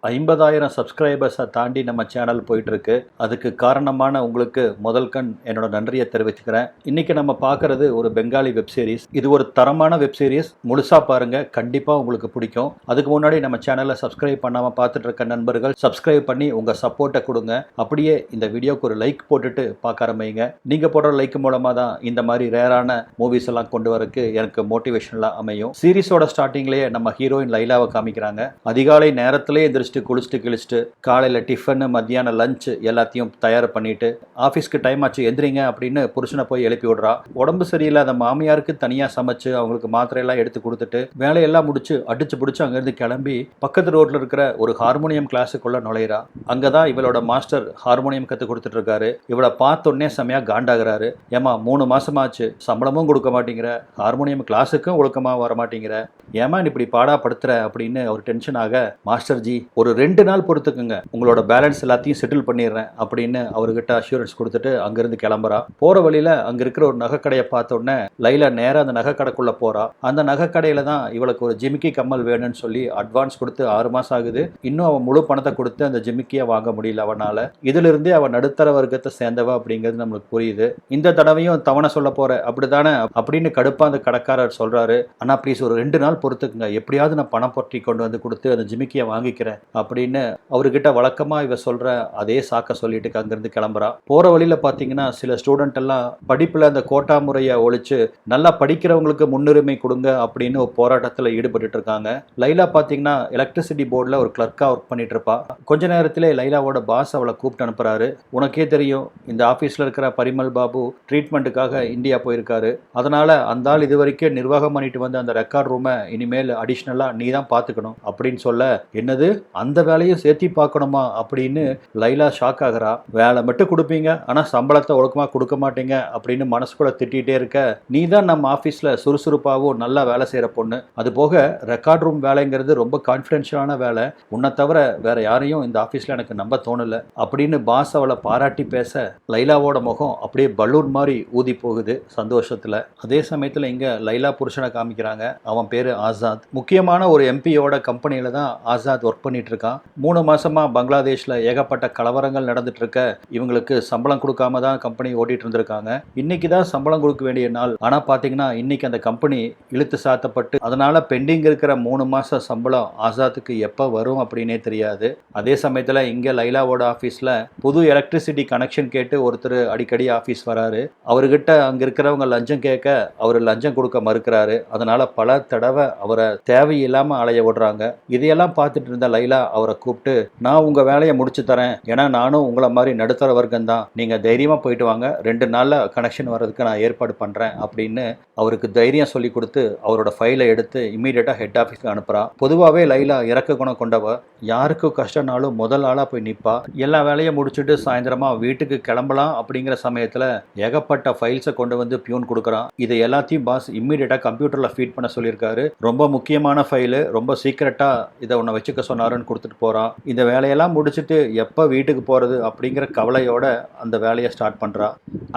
50,000 சப்ஸ்கிரைபர்ஸை தாண்டி நம்ம சேனல் போயிட்டுருக்கு. அதுக்கு காரணமான உங்களுக்கு முதல் கண் என்னோட நன்றியை தெரிவிச்சுக்கிறேன். இன்றைக்கி நம்ம பார்க்குறது ஒரு பெங்காலி வெப் சீரிஸ். இது ஒரு தரமான வெப் சீரிஸ். முழுசாக பாருங்கள், கண்டிப்பாக உங்களுக்கு பிடிக்கும். அதுக்கு முன்னாடி நம்ம சேனலை சப்ஸ்கிரைப் பண்ணாமல் பார்த்துட்டு இருக்க நண்பர்கள் சப்ஸ்கிரைப் பண்ணி உங்கள் சப்போர்ட்டை கொடுங்க. அப்படியே இந்த வீடியோக்கு ஒரு லைக் போட்டுட்டு பார்க்க ஆரம்பிங்க. நீங்கள் போடுற லைக் மூலமாக தான் இந்த மாதிரி ரேரான மூவிஸ் எல்லாம் கொண்டு வரக்கு எனக்கு மோட்டிவேஷனலாக அமையும். சீரிஸோட ஸ்டார்டிங்லேயே நம்ம ஹீரோயின் லைலாவை காமிக்கிறாங்க. அதிகாலை நேரத்திலே எந்திரிச்சு குளிச்சுட்டு கிழிச்சிட்டு காலையில் டிஃபனு மத்தியானம் லஞ்ச் எல்லாத்தையும் தயார் பண்ணிட்டு ஆஃபீஸ்க்கு டைம் ஆச்சு எந்திரிங்க அப்படின்னு புருஷனை போய் எழுப்பி விடுறா. உடம்பு சரியில்லாத மாமியாருக்கு தனியாக சமைச்சு அவங்களுக்கு மாத்திரையெல்லாம் எடுத்து கொடுத்துட்டு வேலையெல்லாம் முடிச்சு அடிச்சு பிடிச்சி அங்கேருந்து கிளம்பி பக்கத்து ரோட்டில் இருக்கிற ஒரு ஹார்மோனியம் கிளாஸுக்குள்ள நுழையிறா. அங்கே தான் இவளோட மாஸ்டர் ஹார்மோனியம் கற்றுக் கொடுத்துட்டு இருக்காரு. இவளை பார்த்தோன்னே செமையாக காண்டாகிறாரு. ஏமா 3 மாசமாச்சு, சம்பளமும் கொடுக்க மாட்டேங்கிற, ஹார்மோனியம் கிளாஸுக்கும் ஒழுக்கமாக வர மாட்டேங்கிற, ஏமா இப்படி பாடாப்படுத்துற அப்படின்னு அவர் டென்ஷன் ஆக, மாஸ்டர் ஜி ஒரு 2 நாள் பொறுத்துக்குங்க, உங்களோட பேலன்ஸ் எல்லாத்தையும் செட்டில் பண்ணிடுறேன் அப்படின்னு அவர்கிட்ட அஷூரன்ஸ் கொடுத்துட்டு அங்கிருந்து கிளம்புறா. போற வழியில அங்க இருக்கிற ஒரு நகைக்கடையை பார்த்த உடனே லைலா நேரா அந்த நகைக்கடைக்குள்ள போறா. அந்த நகைக்கடையில தான் இவளுக்கு ஒரு ஜிமிக்கி கம்மல் வேணும்னு சொல்லி அட்வான்ஸ் கொடுத்து 6 மாசம் ஆகுது. இன்னும் அவன் முழு பணத்தை கொடுத்து அந்த ஜிமிக்கியை வாங்க முடியல அவனால. இதுல இருந்தே அவன் நடுத்தர வர்க்கத்தை சேர்ந்தவ அப்படிங்கிறது நம்மளுக்கு புரியுது. இந்த தடவையும் தவணை சொல்ல போற அப்படிதானே அப்படின்னு கடுப்பா அந்த கடைக்காரர் சொல்றாரு. ஆனா ப்ளீஸ் ஒரு 2 நாள் பொறுத்துக்குங்க, எப்படியாவது நான் பணம் பொட்டி கொண்டு வந்து கொடுத்து அந்த ஜிமிக்கியை வாங்கிக்கிறேன் அப்படின்னு அவர்கிட்ட வழக்கமா இவ சொல்ற அதே சாக்க சொல்லிட்டு அங்கிருந்து கிளம்புறா. போற வழியில பாத்தீங்கன்னா சில ஸ்டூடெண்ட் எல்லாம் படிப்புல அந்த கோட்டா முறையை ஒழிச்சு நல்லா படிக்கிறவங்களுக்கு முன்னுரிமை கொடுங்க அப்படின்னு ஒரு போராட்டத்தில் ஈடுபட்டு இருக்காங்க. லைலா பாத்தீங்கன்னா எலக்ட்ரிசிட்டி போர்டில் ஒரு கிளர்க்கா ஒர்க் பண்ணிட்டு இருப்பா. கொஞ்ச நேரத்திலே லைலாவோட பாஸ் அவளை கூப்பிட்டு அனுப்புறாரு. உனக்கே தெரியும், இந்த ஆபீஸ்ல இருக்கிற பரிமல் பாபு ட்ரீட்மெண்ட்டுக்காக இந்தியா போயிருக்காரு. அதனால அந்த ஆள் இது வரைக்கும் நிர்வாகம் பண்ணிட்டு வந்த அந்த ரெக்கார்ட் ரூமை இனிமேல் அடிஷ்னலா நீ தான் பாத்துக்கணும் அப்படின்னு சொல்ல, என்னது அந்த வேலையும் சேர்த்தி பார்க்கணுமா அப்படின்னு லைலா ஷாக் ஆகிறா. வேலை மட்டும் கொடுப்பீங்க, ஆனால் சம்பளத்தை ஒழுக்கமாக கொடுக்க மாட்டீங்க அப்படின்னு மனசுக்குள்ள திட்டிகிட்டே இருக்க, நீ தான் நம்ம ஆஃபீஸில் சுறுசுறுப்பாகவும் நல்லா வேலை செய்கிற பொண்ணு, அது போக ரெக்கார்ட் ரூம் வேலைங்கிறது ரொம்ப கான்ஃபிடென்ஷியலான வேலை, உன்னை தவிர வேற யாரையும் இந்த ஆஃபீஸில் எனக்கு நம்ப தோணலை அப்படின்னு பாஸ் அவளை பாராட்டி பேச லைலாவோட முகம் அப்படியே பலூன் மாதிரி ஊதி போகுது சந்தோஷத்தில். அதே சமயத்தில் இங்கே லைலா புருஷனை காமிக்கிறாங்க. அவன் பேர் ஆசாத். முக்கியமான ஒரு எம்பியோட கம்பெனியில் தான் ஆசாத் ஒர்க் பண்ணிட்டு இருக்கான். 3 மாசமா பங்களாதேஷ்ல ஏகப்பட்ட கலவரங்கள் நடந்துட்டு இருக்க இவங்களுக்கு சம்பளம் கொடுக்காம தான் கம்பெனி ஓட்டிட்டு இருந்திருக்காங்க. இன்னைக்கு தான் சம்பளம் கொடுக்க வேண்டிய நாள். ஆனா பாத்தீங்கன்னா இன்னைக்கு அந்த கம்பெனி இழுத்து சாத்தப்பட்டு அதனால பெண்டிங் இருக்கிற 3 மாச சம்பளம் ஆசாத்துக்கு எப்ப வரும் அப்படின்னே தெரியாது. அதே சமயத்துல இங்க லைலாவோட ஆபீஸ்ல புது எலக்ட்ரிசிட்டி கனெக்ஷன் கேட்டு ஒருத்தர் அடிக்கடி ஆபீஸ் வராரு. அவர்கிட்ட அங்க இருக்கிறவங்க லஞ்சம் கேட்க அவர் லஞ்சம் கொடுக்க மறுக்கிறாரு. அதனால பல தடவை அவரை தேவையில்லாம அலைய விடுறாங்க. இதையெல்லாம் பார்த்துட்டு இருந்த லைலா அவரை கூப்பிட்டு, நான் உங்க வேலையை முடிச்சு தரேன், ஏன்னா நானும் உங்களை மாதிரி நடுத்தர வர்க்கம் தான், நீங்க தைரியமா போயிட்டு வாங்க, 2 நாள்ல கனெக்ஷன் வர்றதுக்கு நான் ஏற்பாடு பண்றேன் அப்படின்னு அவருக்கு தைரியம் சொல்லி கொடுத்து அவரோட ஃபைலை எடுத்து இமீடியட்டா ஹெட் ஆஃபீஸ்க்கு அனுப்புறா. பொதுவாகவே லைலா இறக்க குணம் கொண்டவ. யாருக்கு கஷ்டனாலும் முதல் ஆளா போய் நிற்பா. எல்லா வேலையும் முடிச்சுட்டு சாயந்தரமா வீட்டுக்கு கிளம்பலாம் அப்படிங்கிற சமயத்துல ஏகப்பட்ட ஃபைல்ஸை கொண்டு வந்து பியூன் கொடுக்குறான். இதை எல்லாத்தையும் பாஸ் இம்மீடியட்டா கம்ப்யூட்டர்ல ஃபீட் பண்ண சொல்லியிருக்காரு. ரொம்ப முக்கியமான ஃபைலு, ரொம்ப சீக்கிரட்டா இதை உன்னை வச்சுக்க சொன்னாருன்னு கொடுத்துட்டு போறான். இந்த வேலையெல்லாம் முடிச்சுட்டு எப்போ வீட்டுக்கு போகிறது அப்படிங்கிற கவலையோட அந்த வேலையை ஸ்டார்ட் பண்ணுறா.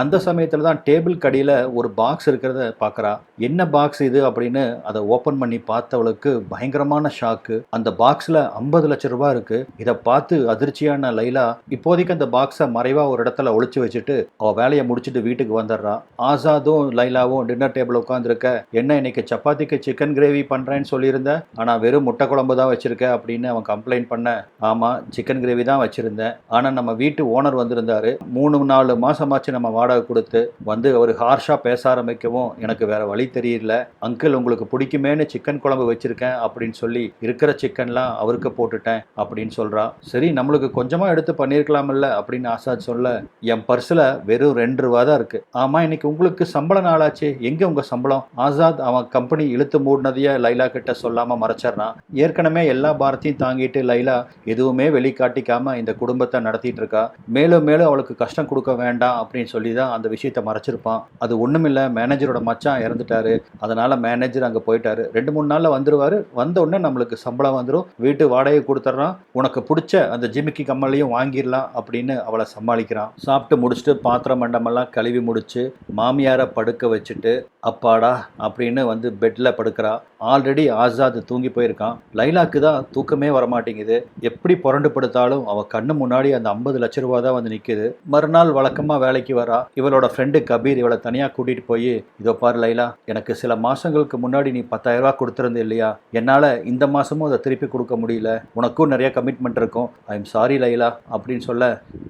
அந்த சமயத்தில் தான் டேபிள் கடியில் ஒரு பாக்ஸ் இருக்கிறத பார்க்குறா. என்ன பாக்ஸ் இது அப்படின்னு அதை ஓப்பன் பண்ணி பார்த்தவளுக்கு பயங்கரமான ஷாக்கு. அந்த பாக்ஸில் 50 லட்சம் ரூபாய் இருக்குது. இதை பார்த்து அதிர்ச்சியான லைலா இப்போதைக்கு அந்த பாக்ஸை மறைவாக ஒரு இடத்துல ஒளிச்சு வச்சுட்டு அவள் வேலையை முடிச்சுட்டு வீட்டுக்கு வந்துடுறா. ஆசாதும் லைலாவும் டின்னர் டேபிள் உட்காந்துருக்க, என்ன இன்னைக்கு சப்பாத்திக்கு சிக்கன் கிரேவி பண்ணுறேன்னு சொல்லியிருந்த, ஆனால் வெறும் முட்டை குழம்பு தான் வச்சிருக்க அப்படின்னு அவன் கம்ப்ளைண்ட் பண்ண, ஆமாம் சிக்கன் கிரேவி தான் வச்சுருந்தேன், ஆனால் நம்ம வீட்டு ஓனர் வந்திருந்தாரு, 3-4 மாதமாச்சு நம்ம வாடகை கொடுத்து வந்து அவர் ஹார்ஷாக பேச ஆரம்பிக்கவும் எனக்கு வேற வழி தெரியல, அங்கிள் உங்களுக்கு பிடிக்குமேனு சிக்கன் குழம்பு வச்சுருக்கேன் அப்படின்னு சொல்லி இருக்கிற சிக்கன்லாம் அவருக்கு போட்டுட்டேன் அப்படின்னு சொல்கிறா. சரி நம்மளுக்கு கொஞ்சமாக எடுத்து பண்ணியிருக்கலாமில்ல அப்படின்னு ஆசாத் சொல்ல, என் பர்ஸில் வெறும் 2 ரூபா தான் இருக்குது. ஆமாம் இன்னைக்கு உங்களுக்கு சம்பள நாளாச்சு, எங்கே உங்கள் சம்பளம்? ஆசாத் அவன் கம்பெனி இழுத்து மூடினதையே லைலா கிட்ட சொல்லாமல் மறைச்சிட்றான். ஏற்கனவே எல்லா பாரத்தையும் தாங்கிட்டு லைலா எதுவுமே வெளிக்காட்டிக்காம இந்த குடும்பத்தை நடத்திட்டு இருக்கா. மேலும் மேலும் அவளுக்கு கஷ்டம் கொடுக்க வேண்டாம் அப்படின்னு சொல்லி தான் அந்த விஷயத்தை மறைச்சிருப்பான். அது ஒண்ணுமில்ல, மேனேஜரோட மச்சான் இறந்துட்டாரு, அதனால மேனேஜர் அங்க போயிட்டாரு, 2-3 நாள்ல வந்துருவாரு, வந்த உடனே நம்மளுக்கு சம்பளம் வந்துடும், வீட்டு வாடகை கொடுத்துட்றான், உனக்கு பிடிச்ச அந்த ஜிமிக்கி கம்மலையும் வாங்கிடலாம் அப்படின்னு அவளை சமாளிக்கிறான். சாப்பிட்டு முடிச்சுட்டு பாத்திரம் மண்டமெல்லாம் கழுவி முடிச்சு மாமியாரை படுக்க வச்சுட்டு அப்பாடா அப்படின்னு வந்து பெட்ல படுக்கிறா. ஆல்ரெடி ஆசாத் தூங்கி போயிருக்கான். லைலாக்கு தான் தூக்கமே வரமாட்டேங்குது. மாட்டேங்குது. எப்படி புரண்டு படுத்தாலும் அவ கண்ணு முன்னாடி அந்த 50 லட்ச ரூபா தான் வந்து நிக்குது. மறுநாள் வழக்கமா வேலைக்கு வரா. இவளோட ஃப்ரெண்டு கபீர் இவளை தனியா கூட்டிட்டு போய், இதோ பாரு லைலா, எனக்கு சில மாசங்களுக்கு முன்னாடி நீ 10,000 ரூபாய் கொடுத்திருந்த இல்லையா, என்னால இந்த மாசமும் அதை திருப்பி கொடுக்க முடியல, உனக்கும் நிறைய கமிட்மெண்ட் இருக்கும், ஐ எம் சாரி லைலா அப்படின்னு சொல்ல,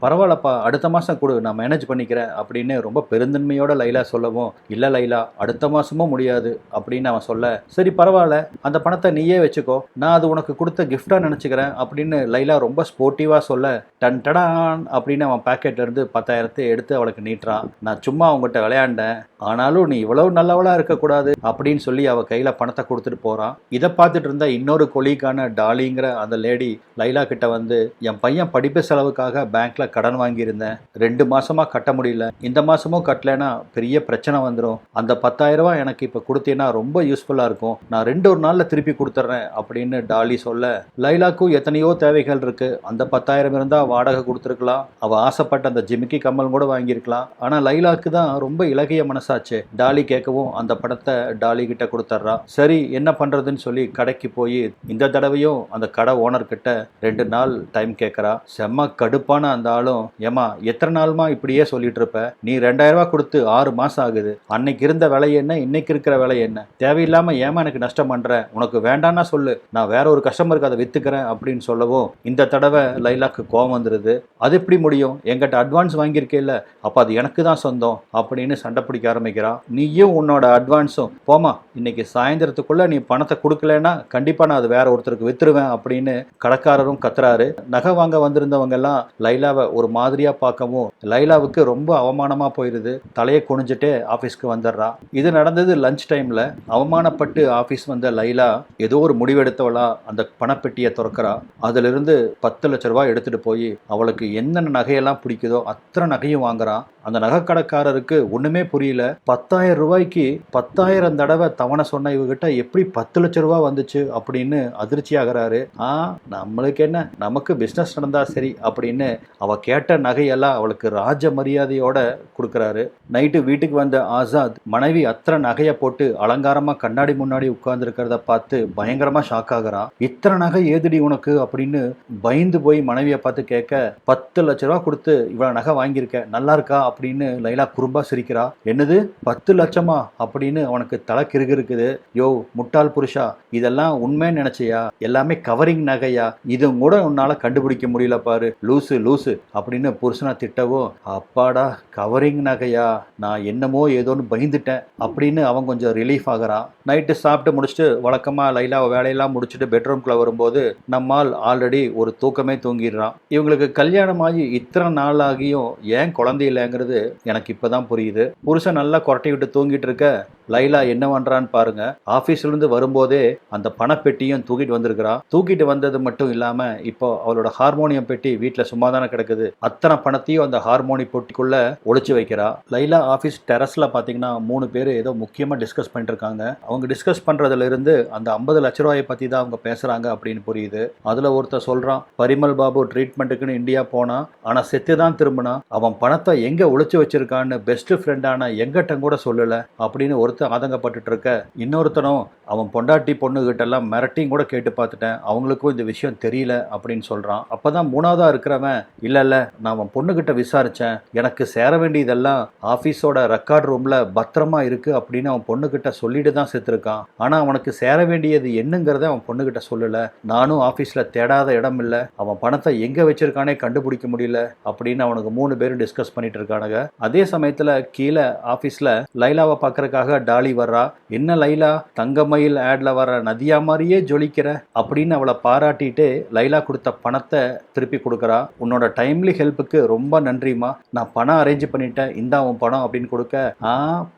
பரவாயில்லப்பா அடுத்த மாசம் கொடு, நான் மேனேஜ் பண்ணிக்கிறேன் அப்படின்னு ரொம்ப பெருந்தன்மையோட லைலா சொல்லவும், இல்ல லைலா அடுத்த மாசமும் முடியாது அப்படின்னு அவன் சொல்ல, சரி பரவாயில்ல அந்த பணத்தை நீயே வச்சுக்கோ, நான் அது உனக்கு கொடுத்த கிஃப்டா நினைச்சுக்கிறேன் அப்படின்னு லைலா ரொம்ப ஸ்போர்ட்டிவா சொல்ல, டன் டடான் அப்படின்னு அவன் பாக்கெட்ல இருந்து 10,000 எடுத்து அவளுக்கு நீட்டுறான். நான் சும்மா அவங்ககிட்ட விளையாண்டேன், ஆனாலும் நீ இவ்வளவு நல்லவளா இருக்கக்கூடாது அப்படின்னு சொல்லி அவ கையில பணத்தை கொடுத்துட்டு போறான். இதை பார்த்துட்டு இருந்த இன்னொரு கொலீக்கான டாலிங்கிற அந்த லேடி லைலா கிட்ட வந்து, என் பையன் படிப்பு செலவுக்காக பேங்க்ல கடன் வாங்கியிருந்தேன், 2 மாசமா கட்ட முடியல, இந்த மாசமும் கட்டலைன்னா பெரிய பிரச்சனை வந்துடும், அந்த 10,000 ரூபாய் எனக்கு இப்ப கொடுத்தீங்கன்னா ரொம்ப யூஸ்ஃபுல்லா இருக்கும், நான் 2 நாள்ல திருப்பி கொடுத்துட்றேன் அப்படின்னு டாலி சொல்ல, லைலாக்கும் எத்தனையோ தேவைகள் இருக்கு, அந்த 10,000 இருந்தா வாடகை கொடுத்துருக்கலாம், அவ ஆசைப்பட்ட அந்த ஜிமிக்கி கம்மல் கூட வாங்கியிருக்கலாம், ஆனா லைலாக்கு தான் ரொம்ப இலகிய மனசாச்சு. டாலி கேட்கவும் அந்த படத்தை டாலி கிட்ட கொடுத்துட்றா. சரி என்ன பண்றதுன்னு சொல்லி கடைக்கு போய் இந்த தடவையும் அந்த கடை ஓனர் கிட்ட 2 நாள் டைம் கேட்கறா. செம்ம கடுப்பான அந்த ஆளும், ஏமா எத்தனை நாளுமா இப்படியே சொல்லிட்டு இருப்ப, நீ 2,000 ரூபாய் கொடுத்து 6 மாசம் ஆகுது, அன்னைக்கு இருந்த விலை என்ன இன்னைக்கு இருக்கிற விலை என்ன, தேவையில்லாம ஏமா எனக்கு நஷ்டம் பண்ற, உனக்கு வேண்டாம்னா சொல்லு, நான் வேற ஒரு கஸ்டமருக்கு அதை வித்துக்கிறேன் அப்படின்னு சொல்லவும், இந்த தடவை லைலாக்கு கோவம் வந்துருது. அது எப்படி முடியும், எங்கிட்ட அட்வான்ஸ் வாங்கியிருக்கேல்ல, அப்ப அது எனக்கு தான் சொந்தம் அப்படின்னு சண்டை பிடிக்க ஆரம்பிக்கிறான். நீயும் உன்னோட அட்வான்ஸும் போமா, இன்னைக்கு சாயந்தரத்துக்குள்ள நீ பணத்தை கொடுக்கலன்னா கண்டிப்பா நான் அது வேற ஒருத்தருக்கு வித்துருவேன் அப்படின்னு கடைக்காரரும் கத்துறாரு. நகை வாங்க வந்திருந்தவங்க எல்லாம் லைலாவை ஒரு மாதிரியா பார்க்கவும் லைலாவுக்கு ரொம்ப அவமானமா போயிருது. தலையை குனிஞ்சிட்டே ஆபீஸ்க்கு வந்துடுறா. இது நடந்தது லஞ்ச் டைம்ல. அவமானப்பட்டு ஆபீஸ் வந்த லைலா ஏதோ ஒரு முடிவெடுத்தவளா அந்த பணப்பெட்டியை திறக்கிறா. அதுல இருந்து 10 லட்ச ரூபாய் எடுத்துட்டு போய் அவளுக்கு என்னென்ன நகையெல்லாம் பிடிக்குதோ அத்தனை நகையும் வாங்குறான். அந்த நகைக்கடைக்காரருக்கு ஒண்ணுமே புரியல. 10,000 ரூபாய்க்கு 10,000 தடவை தவணை சொன்ன இவகிட்ட எப்படி 10 லட்ச ரூபாய் வந்துச்சு அப்படின்னு அதிர்ச்சி ஆகிறாரு. நம்மளுக்கு என்ன, நமக்கு பிசினஸ் நடந்தா சரி அப்படின்னு அவ கேட்ட நகையெல்லாம் அவளுக்கு ராஜ மரியாதையோட கொடுக்கறாரு. நைட்டு வீட்டுக்கு வந்த ஆசாத் மனைவி அத்தனை நகையை போட்டு அலங்காரமா கண்ணாடி முன்னாடி உட்கார்ந்து இருக்கிறத பார்த்து பயங்கரமா ஷாக் ஆகிறான். இத்தனை நகை ஏதுடி உனக்கு அப்படின்னு பயந்து போய் மனைவியை பார்த்து கேட்க, 10 லட்ச ரூபாய் கொடுத்து இவ்வளவு நகை வாங்கியிருக்க, நல்லா இருக்கா அப்படின்னு லைலா குறும்பா சிரிக்கிறா. என்னது 10 லட்சமா அப்படின்னு அவனுக்கு தலை கிறுகு இருக்குது. யோ முட்டாள் புருஷா, இதெல்லாம் உண்மை நினைச்சியா, எல்லாமே கவரிங் நகையா, இது கூட உன்னால கண்டுபிடிக்க முடியல பாரு, லூசு லூசு அப்படின்னு புருஷனை திட்டவோ, அப்பாடா கவரிங் நகையா, நான் என்னமோ ஏதோன்னு பயந்துட்டேன் அப்படின்னு அவன் கொஞ்சம் ரிலீஃப் ஆகிறான். நைட்டு சாப்பிட்டு முடிச்சுட்டு வழக்கமா லைலா வேலையெல்லாம் முடிச்சுட்டு பெட்ரூம்குள்ள வரும்போது நம்மால் ஆல்ரெடி ஒரு தூக்கமே தூங்கிடுறான். இவங்களுக்கு கல்யாணம் ஆகி இத்தனை நாள் ஆகியும் ஏன் குழந்தை இல்லைங்கிறது எனக்கு இப்பதான் புரியுது. புருஷன் நல்லா கொரட்டை விட்டு தூங்கிட்டு இருக்க லைலா என்ன பண்றான்னு பாருங்க. ஆபீஸ்ல இருந்து வரும்போதே அந்த பணப்பெட்டியும் தூக்கிட்டு வந்திருக்கிறா. தூக்கிட்டு வந்தது மட்டும் இல்லாம இப்போ அவளோட ஹார்மோனியம் பெட்டி வீட்டுல சும்மா தானே கிடக்குது, அத்தனை பணத்தையும் அந்த ஹார்மோனி பெட்டிக்குள்ள ஒளிச்சு வைக்கிறா. லைலா ஆபீஸ் டெரஸ்ல பாத்தீங்கன்னா 3 பேர் ஏதோ முக்கியமா டிஸ்கஸ் பண்ணிட்டு இருக்காங்க. அவங்க டிஸ்கஸ் பண்றதுல இருந்து அந்த 50 லட்ச ரூபாயை பத்தி தான் அவங்க பேசுறாங்க அப்படின்னு புரியுது. அதுல ஒருத்தர் சொல்றான், பரிமல் பாபு ட்ரீட்மெண்ட்டுக்குன்னு இந்தியா போனா, ஆனா செத்துதான் திரும்பினா, அவன் பணத்தை எங்க ஒளிச்சு வச்சிருக்கான்னு பெஸ்ட் ஃப்ரெண்டான எங்கிட்ட கூட சொல்லல அப்படின்னு ஒருத்தர் ஆதங்கப்பட்டு இருக்க, இன்னொருத்தனும் அவன் பொண்டாட்டி பொண்ணு கிட்ட எல்லாம் மிரட்டியும் கூட கேட்டு பார்த்துட்டேன், அவங்களுக்கும் இந்த விஷயம் தெரியல அப்படின்னு சொல்றான். அப்பதான் 3வதா இருக்கிறவன், இல்ல நான் அவன் பொண்ணு கிட்ட விசாரிச்சேன், எனக்கு சேர வேண்டியதெல்லாம் ஆபீஸோட ரெக்கார்ட் ரூம்ல பத்திரமா இருக்கு அப்படின்னு அவன் பொண்ணு கிட்ட சொல்லிட்டு தான் செத்துருக்கான், ஆனா அவனுக்கு சேர வேண்டியது என்னங்கிறத அவன் பொண்ணு கிட்ட சொல்லல, நானும் ஆபீஸ்ல தேடாத இடம் இல்ல, அவன் பணத்தை எங்க வச்சிருக்கானே கண்டுபிடிக்க முடியல அப்படின்னு அவனுக்கு 3 பேரும் டிஸ்கஸ் பண்ணிட்டு இருக்கானுங்க. அதே சமயத்துல கீழே ஆபீஸ்ல லைலாவை பார்க்கறதுக்காக டாலி வர்றா. என்ன லைலா, தங்கமயில் ஆட்ல வர நதியா மாதிரியே ஜொலிக்கிற அப்படின்னு அவளை பாராட்டிட்டு லைலா கொடுத்த பணத்தை திருப்பி கொடுக்கறா. உன்னோட டைம்லி ஹெல்ப்புக்கு ரொம்ப நன்றிமா, நான் பணம் அரேஞ்ச் பண்ணிட்டேன், இந்தா உன் பணம் அப்படின்னு கொடுக்க,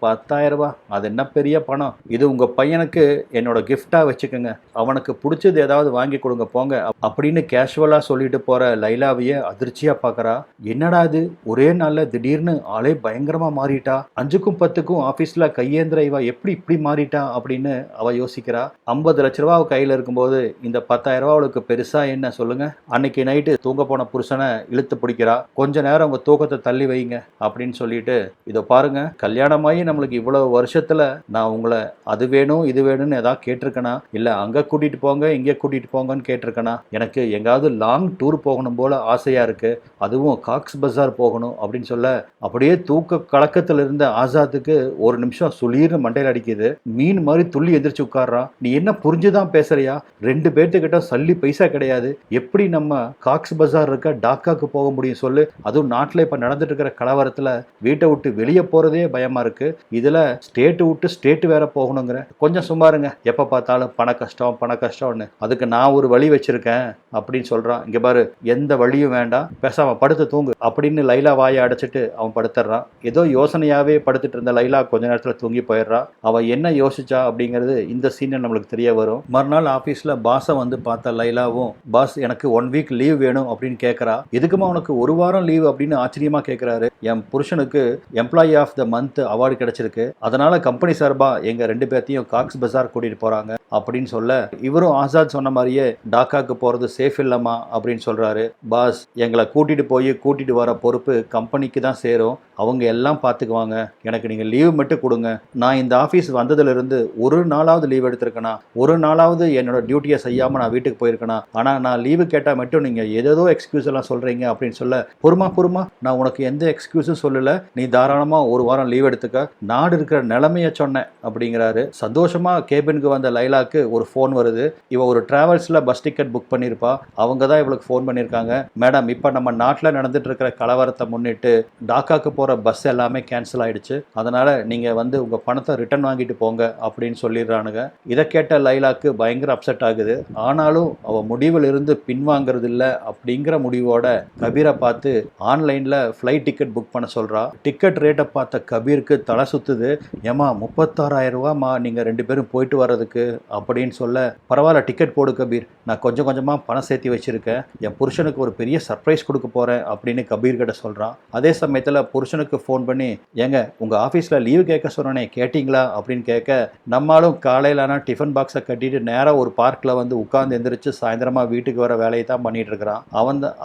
10,000 ரூபாய், அது என்ன பெரிய பணம், இது உங்க பையனுக்கு என்னோட கிஃப்டா வச்சுக்கோங்க, அவனுக்கு பிடிச்சது ஏதாவது வாங்கி கொடுங்க போங்க அப்படின்னு கேஷுவலா சொல்லிட்டு போற லைலாவையே அதிர்ச்சியா பாக்குறா. என்னடா இது, ஒரே நாள்ல திடீர்னு ஆளே பயங்கரமா மாறிட்டா, 5க்கும் 10க்கும் ஆபீஸ்ல கையேந்திர பேசுகிற இவ எப்படி இப்படி மாறிட்டா அப்படின்னு அவள் யோசிக்கிறா. 50 லட்ச ரூபா அவள் கையில் இருக்கும்போது இந்த 10,000 ரூபா அவளுக்கு பெருசாக என்ன சொல்லுங்க. அன்னைக்கு நைட்டு தூங்க போன புருஷனை இழுத்து பிடிக்கிறா. கொஞ்ச நேரம் உங்கள் தூக்கத்தை தள்ளி வைங்க அப்படின்னு சொல்லிட்டு, இதை பாருங்க, கல்யாணமாகி நம்மளுக்கு இவ்வளவு வருஷத்தில் நான் உங்களை அது வேணும் இது வேணும்னு ஏதாவது கேட்டிருக்கேனா, இல்லை அங்கே கூட்டிகிட்டு போங்க இங்கே கூட்டிகிட்டு போங்கன்னு கேட்டிருக்கேனா, எனக்கு எங்காவது லாங் டூர் போகணும் போல ஆசையாக இருக்குது, அதுவும் காக்ஸ் பஜார் போகணும் அப்படின்னு சொல்ல, அப்படியே தூக்க கலக்கத்தில் இருந்த ஆசாத்துக்கு ஒரு நிமிஷம் சுளீர்னு மண்டையில் அடிக்குது. மீன் மாதிரி துள்ளி எந்திரிச்சு உட்கார்றான். நீ என்ன புரிஞ்சுதான் பேசுறியா? 2 பேர்த்துக்கிட்ட சல்லி பைசா கிடையாது, எப்படி நம்ம காக்ஸ் பஜார் இருக்க டாக்காக்கு போக முடியும் சொல்லு? அதுவும் நாட்டில் இப்போ நடந்துட்டு இருக்கிற கலவரத்தில் வீட்டை விட்டு வெளியே போகிறதே பயமாக இருக்குது, இதில் ஸ்டேட்டு விட்டு ஸ்டேட்டு வேற போகணுங்கிற. கொஞ்சம் சும்மாருங்க, எப்போ பார்த்தாலும் பண கஷ்டம்னு. அதுக்கு நான் ஒரு வழி வச்சிருக்கேன் அப்படின்னு சொல்கிறான். இங்கே பாரு, எந்த வழியும் வேண்டாம், பேசாம படுத்து தூங்கு அப்படின்னு லைலா வாயை அடைச்சிட்டு அவன் படுத்துறான். ஏதோ யோசனையாவே படுத்துட்டு இருந்த லைலா கொஞ்ச நேரத்தில் தூங்கி போயிடுறான். அவன் என்ன யோசிச்சா அப்படிங்கிறது இந்த சீனில் நம்மளுக்கு தெரிய வரும். மறுநாள் ஆஃபீஸில் பாஸை வந்து பார்த்த லைலாவும், பாஸ் எனக்கு 1 வீக் லீவ் வேணும் அப்படின்னு கேட்குறா. எதுக்குமா உனக்கு 1 வாரம் லீவ் அப்படின்னு ஆச்சரியமாக கேட்குறாரு. என் புருஷனுக்கு employee of the month award கிடைச்சிருக்கு, அதனால கம்பெனி சார்பா எங்க 2 பேர்த்தையும் காக்ஸ் பஜார் கூட்டிட்டு போறாங்க அப்படின்னு சொல்ல, இவரும் ஆசாத் சொன்ன மாதிரியே டாக்காக்கு போறது சேஃப் இல்லமா அப்படின்னு சொல்றாரு. பாஸ், எங்களை கூட்டிட்டு வர பொறுப்பு கம்பெனிக்கு தான் சேரும், அவங்க எல்லாம் பார்த்துக்குவாங்க, எனக்கு நீங்கள் லீவ் மட்டும் கொடுங்க. நான் இந்த ஆஃபீஸ் வந்ததுலேருந்து ஒரு நாளாவது லீவ் எடுத்திருக்கேனா, ஒரு நாளாவது என்னோட டியூட்டியை செய்யாமல் நான் வீட்டுக்கு போயிருக்கேனா, ஆனால் நான் லீவு கேட்டால் மட்டும் நீங்கள் ஏதோ எக்ஸ்கியூஸ் எல்லாம் சொல்கிறீங்க அப்படின்னு சொல்ல, பொறுமா, நான் உனக்கு எந்த எக்ஸ்கியூஸும் சொல்லலை, நீ தாராளமாக 1 வாரம் லீவ் எடுத்துக்க, நாடு இருக்கிற நிலைமையை சொன்னேன் அப்படிங்கிறாரு. சந்தோஷமாக கேபினுக்கு வந்த லைலாக்கு ஒரு ஃபோன் வருது. இவ ஒரு டிராவல்ஸில் பஸ் டிக்கெட் புக் பண்ணியிருப்பா. அவங்க தான் இவளுக்கு ஃபோன் பண்ணியிருக்காங்க. மேடம், இப்போ நம்ம நாட்டில் நடந்துட்டு இருக்கிற கலவரத்தை முன்னிட்டு டாக்காக்கு போகிற பஸ் எல்லாமே கேன்சல் ஆகிடுச்சு, அதனால் நீங்கள் வந்து உங்கள் பணத்தை ரிட்டர்ன் வாங்கிட்டு போங்க அப்படின்னு சொல்லிடுறானுங்க. இதை கேட்ட லைலாக்கு பயங்கர அப்செட் ஆகுது. ஆனாலும் அவள் முடிவில் இருந்து பின்வாங்கிறது இல்லை அப்படிங்கிற முடிவோட கபீரை பார்த்து ஆன்லைனில் ஃப்ளைட் டிக்கெட் புக் பண்ண சொல்கிறா. டிக்கெட் ரேட்டை பார்த்த கபீருக்கு தலை சுற்றுது. ஏமா 36,000 ரூபாம்மா நீங்கள் 2 பேரும் போயிட்டு வர்றதுக்கு அப்படின்னு சொல்ல, பரவாயில்ல டிக்கெட் போடு கபீர், நான் கொஞ்சமாக பணம் சேர்த்து வச்சுருக்கேன், என் புருஷனுக்கு ஒரு பெரிய சர்ப்ரைஸ் கொடுக்க போகிறேன் அப்படின்னு கபீர் கிட்ட சொல்கிறான். அதே சமயத்தில் புருஷனுக்கு ஃபோன் பண்ணி, ஏங்க உங்கள் ஆஃபீஸில் லீவு கேட்க சொன்னனே கேட்டிங்களா அப்படின்னு கேட்க, நம்மளும் காலையிலானா டிஃபன் பாக்ஸை கட்டிட்டு நேராக ஒரு பார்க்கில் வந்து உட்காந்து எந்திரிச்சு சாயந்தரமாக வீட்டுக்கு வர வேலையை தான் பண்ணிட்டு இருக்கிறான்.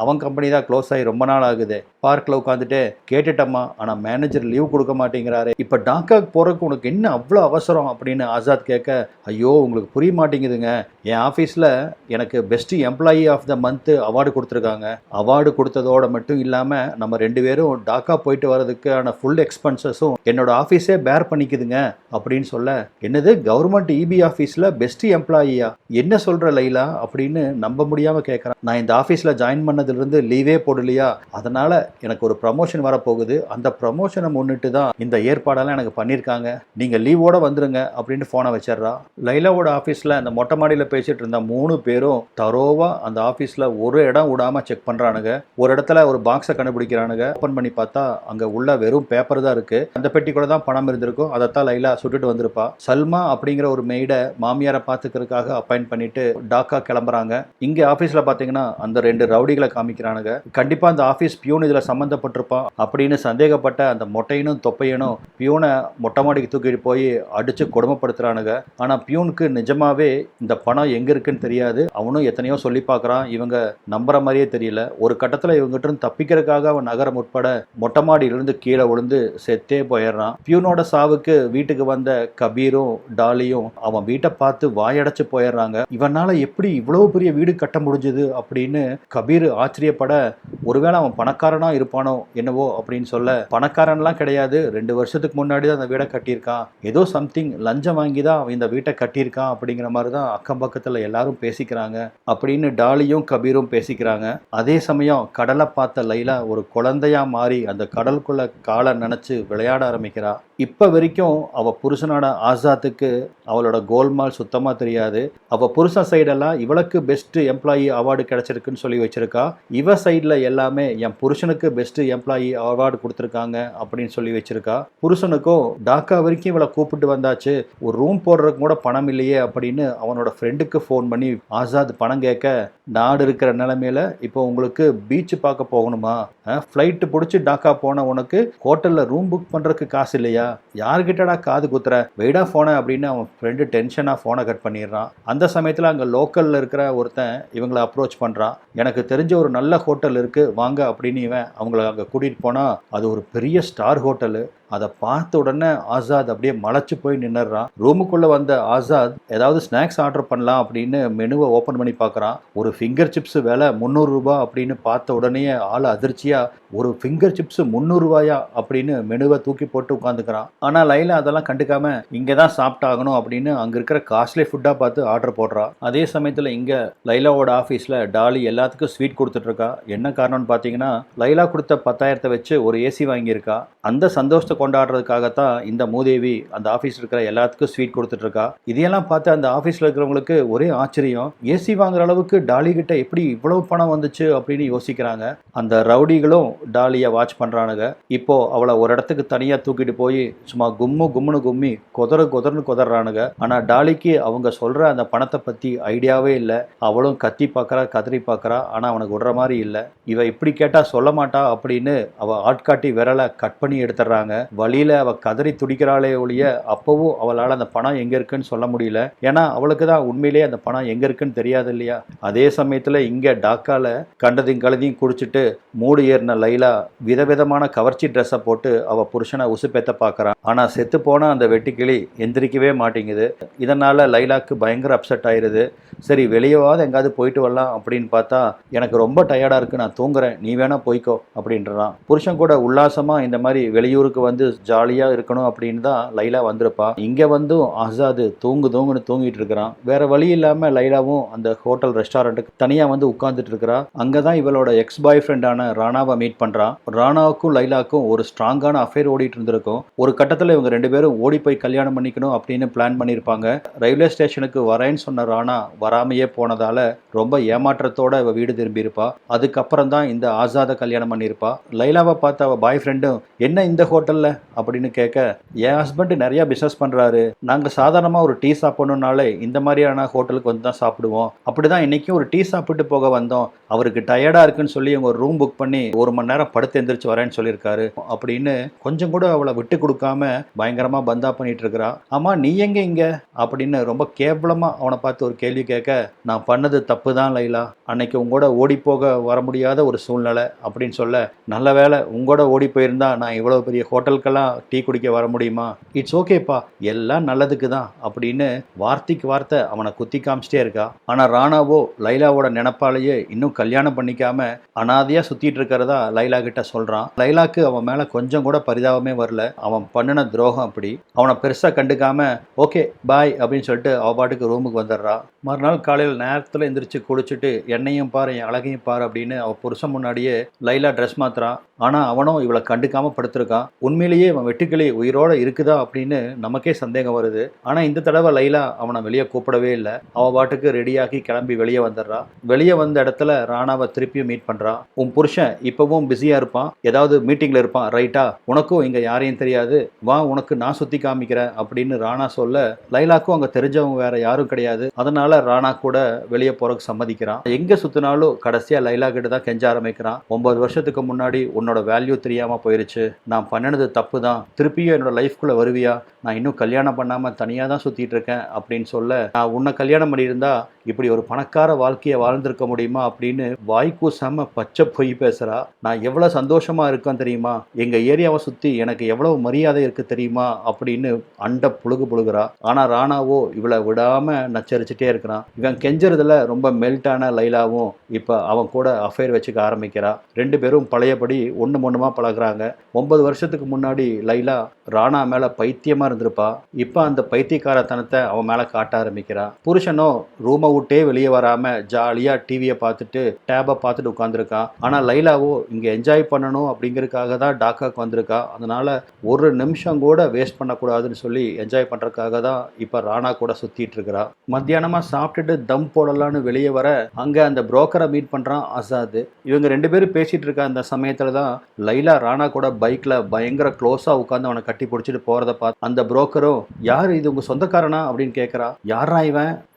அவன் கம்பெனி தான் க்ளோஸ் ஆகி ரொம்ப நாள் ஆகுது. பார்க்கில் உட்காந்துட்டு கேட்டுட்டம்மா, ஆனால் மேனேஜர் லீவ் கொடுக்க மாட்டேங்கிறாரு, இப்போ டாக்காக்கு போகிறதுக்கு உனக்கு என்ன அவ்வளோ அவசரம் அப்படின்னு ஆசாத் கேட்க, ஐயோ உங்களுக்கு புரிய மாட்டேங்குதுங்க, என் ஆஃபீஸில் எனக்கு best employee of the month award கொடுத்துருக்காங்க. அவார்டு கொடுத்ததோடு மட்டும் இல்லாமல் நம்ம 2 பேரும் டாக்கா போயிட்டு வர்றதுக்கான ஃபுல் எக்ஸ்பென்சஸும் என்னோட ஆஃபீஸே பேர் பண்ணிக்குதுங்க அப்படின்னு சொல்ல, என்னது கவர்மெண்ட் இபி ஆஃபீஸில் பெஸ்ட் எம்ப்ளாயியா, என்ன சொல்கிற லைலா அப்படின்னு நம்ப முடியாமல் கேட்குறான். நான் இந்த ஆஃபீஸில் ஜாயின் பண்ணதுலேருந்து லீவே போடலையா, அதனால் எனக்கு ஒரு ப்ரமோஷன் வரப்போகுது, அந்த ப்ரமோஷனை முன்னிட்டு தான் இந்த ஏற்பாடெல்லாம் எனக்கு பண்ணியிருக்காங்க, நீங்கள் லீவோட வந்துருங்க அப்படின்னு ஃபோனை வச்சிடுறா. லைலாவோட ஆஃபீஸில் அந்த மொட்டை மாடியில் பேசிட்டு இருந்த 3 பேரும் தரோவா அந்த ஆஃபீஸில் ஒரு இடம் விடாமல் செக் பண்ணுறானுங்க. ஒரு இடத்துல ஒரு பாக்ஸை கண்டுபிடிக்கிறானுங்க. ஓப்பன் பண்ணி பார்த்தா அங்கே உள்ள வெறும் பேப்பர் தான் இருக்குது. அந்த பெட்டி கூட தான் பணம் இருந்திருக்கும். அதைத்தான் லைலா சுட்டுட்டு வந்திருப்பா. சல்மா அப்படிங்கிற ஒரு மெய்டை மாமியாரை பார்த்துக்கிறதுக்காக அப்பாயிண்ட் பண்ணிட்டு டாக்கா கிளம்புறாங்க. இங்கே ஆஃபீஸில் பார்த்தீங்கன்னா அந்த 2 ரவுடிகளை காமிக்கிறானுங்க. கண்டிப்பாக அந்த ஆஃபீஸ் பியூன் இதில் சம்மந்தப்பட்டிருப்பான் அப்படின்னு சந்தேகப்பட்ட அந்த மொட்டையனும் தொப்பையனும் பியூனை மொட்டை மாடிக்கு தூக்கிட்டு போய் அடித்து கொடுமைப்படுத்துறானுங்க. ஆனால் பியூனுக்கு நிஜமாவே இந்த பணம் எங்கே இருக்குன்னு தெரியாது. அவனும் எத்தனையோ சொல்லி பார்க்குறான், இவங்க நம்புற மாதிரியே தெரியல. ஒரு கட்டத்தில் இவங்ககிட்ட இருந்து தப்பிக்கிறதுக்காக அவன் நகரம் உட்பட மொட்டை மாடியிலிருந்து கீழே விழுந்து செத்தே போயிடுறான். பியூனோட சாவுக்கு வீட்டுக்கு வந்த கபீரும் டாலியும் அவன் வீட்டை பார்த்து வாயடைச்சு போயிடுறாங்க. இவனால எப்படி இவ்வளவு பெரிய வீடு கட்ட முடிஞ்சது அப்படின்னு கபீர் ஆச்சரியப்பட, ஒருவேளை அவன் பணக்காரனா இருப்பானோ என்னவோ அப்படின்னு சொல்ல, பணக்காரன்லாம் கிடையாது, 2 வருஷத்துக்கு முன்னாடி தான் அந்த வீடை கட்டியிருக்கான், ஏதோ சம்திங் லஞ்சம் வாங்கி தான் அவன் இந்த வீட்டை கட்டியிருக்கான் அப்படிங்கிற மாதிரி தான் அக்கம் பக்கத்தில் எல்லாரும் பேசிக்கிறாங்க அப்படின்னு டாலியும் கபீரும் பேசிக்கிறாங்க. அதே சமயம் கடலை பார்த்த லைலா ஒரு குழந்தையா மாறி அந்த கடலுக்குள்ள காலை நினைச்சு விளையாட ஆரம்பிக்கிறா. இப்போ வரைக்கும் அவள் புருஷனோட ஆசாத்துக்கு அவளோட கோல்மால் சுத்தமாக தெரியாது. அவள் புருஷன் சைடெல்லாம் இவளுக்கு பெஸ்ட் எம்ப்ளாயி அவார்டு கிடைச்சிருக்குன்னு சொல்லி வச்சிருக்கா. இவ சைடில் எல்லாமே என் புருஷனுக்கு பெஸ்ட் எம்ப்ளாயி அவார்டு கொடுத்துருக்காங்க அப்படின்னு சொல்லி வச்சிருக்கா. புருஷனுக்கும் டாக்கா வரைக்கும் இவளை கூப்பிட்டு வந்தாச்சு, ஒரு ரூம் போடுறதுக்கு கூட பணம் இல்லையே அப்படின்னு அவனோட ஃப்ரெண்டுக்கு ஃபோன் பண்ணி ஆசாத் பணம் கேட்க, நாடு இருக்கிற நிலைமையில இப்போ உங்களுக்கு பீச் பார்க்க போகணுமா, ஃப்ளைட்டு பிடிச்சி டாக்கா போன உனக்கு ஹோட்டலில் ரூம் புக் பண்ணுறதுக்கு காசு இல்லையா, யார்கிட்டடா காது குத்துற, வெயிடா ஃபோனை அப்படின்னு அவன் ஃப்ரெண்டு டென்ஷனாக ஃபோனை கட் பண்ணிடுறான். அந்த சமயத்தில் அங்கே லோக்கலில் இருக்கிற ஒருத்தன் இவங்களை அப்ரோச் பண்ணுறான். எனக்கு தெரிஞ்ச ஒரு நல்ல ஹோட்டல் இருக்குது வாங்க அப்படின்னு இவன் அவங்கள அங்கே கூட்டிகிட்டு போனால் அது ஒரு பெரிய ஸ்டார் ஹோட்டலு. அதை பார்த்த உடனே ஆசாத் அப்படியே மலைச்சு போய் நின்னுறான். ரூமுக்குள்ளே வந்த ஆசாத் ஏதாவது ஸ்நாக்ஸ் ஆர்டர் பண்ணலாம் அப்படின்னு மெனுவை ஓப்பன் பண்ணி பார்க்குறான். ஒரு ஃபிங்கர் சிப்ஸ் விலை 300 ரூபாய் அப்படின்னு பார்த்த உடனே ஆள் அதிர்ச்சியாக, ஒரு ஃபிங்கர் சிப்ஸ் 300 ரூபாயா அப்படின்னு மெனுவை தூக்கி போட்டு உட்காந்துக்கிறான். ஆனால் லைலா அதெல்லாம் கண்டுக்காம இங்கே தான் சாப்பிட்டாகணும் அப்படின்னு அங்கே இருக்கிற காஸ்ட்லி ஃபுட்டாக பார்த்து ஆர்டர் போடுறான். அதே சமயத்தில் இங்கே லைலாவோட ஆஃபீஸில் டாலி எல்லாத்துக்கும் ஸ்வீட் கொடுத்துட்ருக்கா. என்ன காரணம்னு பார்த்தீங்கன்னா, லைலா கொடுத்த 10,000 வச்சு ஒரு ஏசி வாங்கியிருக்கா. அந்த சந்தோஷத்தை கொண்டாடுறதுக்காகத்தான் இந்த மூதேவி அந்த ஆஃபீஸில் இருக்கிற எல்லாத்துக்கும் ஸ்வீட் கொடுத்துட்டு இருக்கா. இதையெல்லாம் பார்த்து அந்த ஆஃபீஸில் இருக்கிறவங்களுக்கு ஒரே ஆச்சரியம். ஏசி வாங்குற அளவுக்கு டாலி கிட்ட எப்படி இவ்வளவு பணம் வந்துச்சு அப்படின்னு யோசிக்கிறாங்க. அந்த ரவுடிகளும் டாலியை வாட்ச் பண்ணுறானுங்க. இப்போ அவளை ஒரு இடத்துக்கு தனியாக தூக்கிட்டு போய் சும்மா கும்முன்னு கும்மி கொதர்னு கொதறானுங்க. ஆனால் டாலிக்கு அவங்க சொல்கிற அந்த பணத்தை பற்றி ஐடியாவே இல்லை. அவளும் கத்தி பார்க்குறா, கதறி பார்க்குறா. ஆனால் அவனுக்கு விடுற மாதிரி இல்லை. இவ இப்படி கேட்டால் சொல்ல மாட்டா அப்படின்னு அவள் ஆட்காட்டி விரலை கட் பண்ணி எடுத்துடுறாங்க. வழியில அவ கதறி துடிக்கிறாளே ஒழிய அப்பவும் அவளால் அந்த பணம் எங்க இருக்குன்னு சொல்ல முடியல. ஏன்னா அவளுக்கு தான் உண்மையிலேயே அந்த பணம் எங்க இருக்குன்னு தெரியாது இல்லையா. அதே சமயத்துல இங்க டாக்கால கண்டதையும் கழுதையும் குடிச்சிட்டு மூடு ஏறின லைலா விதவிதமான கவர்ச்சி ட்ரெஸ்ஸை போட்டு அவ புருஷனை உசுப்பேத்த பார்க்கறான். ஆனா செத்து போன அந்த வெட்டுக்கிளி எந்திரிக்கவே மாட்டேங்குது. இதனால லைலாக்கு பயங்கர அப்செட் ஆயிருது. சரி வெளியவாது எங்காவது போயிட்டு வரலாம் அப்படின்னு பார்த்தா, எனக்கு ரொம்ப டயர்டா இருக்கு, நான் தூங்குறேன், நீ வேணா போய்க்கோ அப்படின்றான். புருஷன் கூட உல்லாசமா இந்த மாதிரி வெளியூருக்கு வந்து ஜாலியா இருக்கணும் அப்படின்னு தான் லைலா வந்திருப்பா. இங்க வந்து ஆசாது தூங்குன்னு தூங்கிட்டு இருக்கிறான். வேற வழி இல்லாம லைலாவும் அந்த ஹோட்டல் ரெஸ்டாரண்ட்டுக்கு தனியா வந்து உட்கார்ந்துட்டு இருக்கிறா. அங்கதான் இவளோட எக்ஸ் பாய் ஃப்ரெண்டான ராணாவை மீட் பண்றான். ராணாவுக்கும் லைலாக்கும் ஒரு ஸ்ட்ராங்கான அஃபேர் ஓடிட்டு இருந்திருக்கும். ஒரு கட்டத்துல இவங்க 2 பேரும் ஓடி போய் கல்யாணம் பண்ணிக்கணும் அப்படின்னு பிளான் பண்ணியிருப்பாங்க. ரயில்வே ஸ்டேஷனுக்கு வரேன்னு சொன்ன ராணா வராமையே போனதால ரொம்ப ஏமாற்றத்தோட இவ வீடு திரும்பி இருப்பா. அதுக்கப்புறம் தான் இந்த ஆசாத கல்யாணம் பண்ணியிருப்பா. லைலாவை பார்த்த அவ பாய் ஃப்ரெண்டும் என்ன இந்த ஹோட்டல்ல அப்படின்னு கேட்க, என் ஹஸ்பண்ட் நிறைய பிசினஸ் பண்றாரு, நாங்க சாதாரணமா ஒரு டீ சாப்பிடணும்னாலே இந்த மாதிரியான ஹோட்டலுக்கு வந்து தான் சாப்பிடுவோம், அப்படிதான் இன்னைக்கும் ஒரு டீ சாப்பிட்டு போக வந்தோம், அவருக்கு டயர்டா இருக்குன்னு சொல்லி அவங்க ஒரு ரூம் புக் பண்ணி 1 மணி நேரம் படுத்து எந்திரிச்சு வரேன்னு சொல்லியிருக்காரு அப்படின்னு கொஞ்சம் கூட அவளை விட்டு கொடுக்காம பயங்கரமா பந்தா பண்ணிட்டு இருக்கிறா. ஆமா நீ எங்க இங்க அப்படின்னு ரொம்ப கேவலமா அவனை பார்த்து ஒரு கேள்வி கேட்க, நான் பண்ணது தப்பு தான் லைலா, அன்னைக்கு உங்களோட ஓடி போக வர முடியாத ஒரு சூழ்நிலை அப்படின்னு சொல்ல, நல்ல வேலை உங்களோட ஓடி போயிருந்தா நான் இவ்வளவு பெரிய ஹோட்டலுக்கெல்லாம் டீ குடிக்க வர முடியுமா, இட்ஸ் ஓகேப்பா எல்லாம் நல்லதுக்கு தான் அப்படின்னு வார்த்தைக்கு வார்த்தை அவனை குத்தி காமிச்சிட்டே இருக்கா. ஆனா ராணாவோ லைலாவோட நினைப்பாலேயே இன்னும் கல்யாணம் பண்ணிக்காம அனாதையா சுத்திட்டு இருக்கிறதா லைலா கிட்ட சொல்றான். லைலாக்கு அவன் மேல கொஞ்சம் கூட பரிதாபமே வரல. அவன் பண்ணின துரோகம் அப்படி. அவனை பெருசா கண்டுக்காம ஓகே பாய் அப்படின்னு சொல்லிட்டு அவ பாட்டுக்கு ரூமுக்கு வந்துடுறா. மறுநாள் காலையில் நேரத்தில் எந்திரிச்சு குளிச்சுட்டு என்னையும் பாரு என் அழகையும் பாரு அப்படின்னு அவ புருஷன் முன்னாடியே லைலா ட்ரெஸ் மாத்துறான். ஆனா அவனும் இவளை கண்டுக்காம படுத்திருக்கான். உண்மையிலேயே அவன் வெட்டுக்கிளி உயிரோட இருக்குதா அப்படின்னு நமக்கே சந்தேகம் வருது. ஆனா இந்த தடவை லைலா அவனை வெளியே கூப்பிடவே இல்லை. அவ பாட்டுக்கு ரெடியாகி கிளம்பி வெளியே வந்துடுறா. வெளியே வந்த இடத்துல ராணாவை திருப்பியும் மீட் பண்றான். உன் புருஷன் இப்பவும் பிஸியா இருப்பான், ஏதாவது மீட்டிங்ல இருப்பான் ரைட்டா, உனக்கும் இங்க யாரையும் தெரியாது, வா உனக்கு நான் சுத்தி காமிக்கிறேன் அப்படின்னு ராணா சொல்ல, லைலாக்கும் அங்க தெரிஞ்சவங்க வேற யாரும் கிடையாது. அதனால ராணா கூட வெளியே போறதுக்கு சம்மதிக்கிறான். எங்க சுத்தினாலும் கடைசியா லைலா கிட்ட தான் கெஞ்ச ஆரம்பிக்கிறான். 9 வருஷத்துக்கு முன்னாடி உன்னோட வேல்யூ தெரியாம போயிருச்சு, நான் பண்ணினது தப்பு தான், திருப்பியும் என்னோட லைஃப்குள்ள வருவியா, நான் இன்னும் கல்யாணம் பண்ணாம தனியா தான் சுத்திட்டு இருக்கேன் அப்படின்னு சொல்ல, நான் உன்னை கல்யாணம் பண்ணியிருந்தா இப்படி ஒரு பணக்கார வாழ்க்கையை வாழ்ந்திருக்க முடியுமா அப்படின்னு வாய்க்கூசாம பச்சை பொய் பேசுறா. நான் எவ்வளவு சந்தோஷமா இருக்கேன் தெரியுமா, எங்க ஏரியாவை சுத்தி எனக்கு எவ்வளவு மரியாதை இருக்கு தெரியுமா அப்படின்னு அண்ட புழுகுறா. ஆனா ராணாவோ இவளை விடாம நச்சரிச்சுட்டே இருக்கிறான். இவன் கெஞ்சறதுல ரொம்ப மெல்ட்டான லைலாவும் இப்ப அவன் கூட அஃபேர் வச்சுக்க ஆரம்பிக்கிறா. 2 பேரும் பழையபடி ஒண்ணுமா பழகுறாங்க. 9 வருஷத்துக்கு முன்னாடி லைலா ராணா மேல பைத்தியமா இருந்திருப்பா. இப்ப அந்த பைத்தியக்காரத்தனத்தை அவன் மேல காட்ட ஆரம்பிக்கிறா. புருஷனோ ரூமை விட்டே வெளியே வராம ஜாலியா டிவியை பார்த்துட்டு டேபை பார்த்துட்டு உட்காந்துருக்கான். ஆனா லைலாவோ இங்க என்ஜாய் பண்ணணும் அப்படிங்கறதுக்காக தான் டாக்காக்கு வந்திருக்கா. அதனால ஒரு நிமிஷம் கூட வேஸ்ட் பண்ணக்கூடாதுன்னு சொல்லி என்ஜாய் பண்றதுக்காக தான் இப்ப ராணா கூட சுத்திட்டு இருக்கிறா. மத்தியானமா சாப்பிட்டுட்டு தம் போடலான்னு வெளியே வர அங்க அந்த புரோக்கரை மீட் பண்றான் ஆசாத். இவங்க 2 பேரும் பேசிட்டு இருக்க அந்த சமயத்துல தான் லைலா ராணா கூட பைக்ல பயங்கர க்ளோஸா உட்காந்து அவனை கட்டி பிடிச்சிட்டு போறத பார்த்து அந்த புரோக்கரும், யாரு இது உங்க சொந்தக்காரனா அப்படின்னு கேட்கறா. யாரா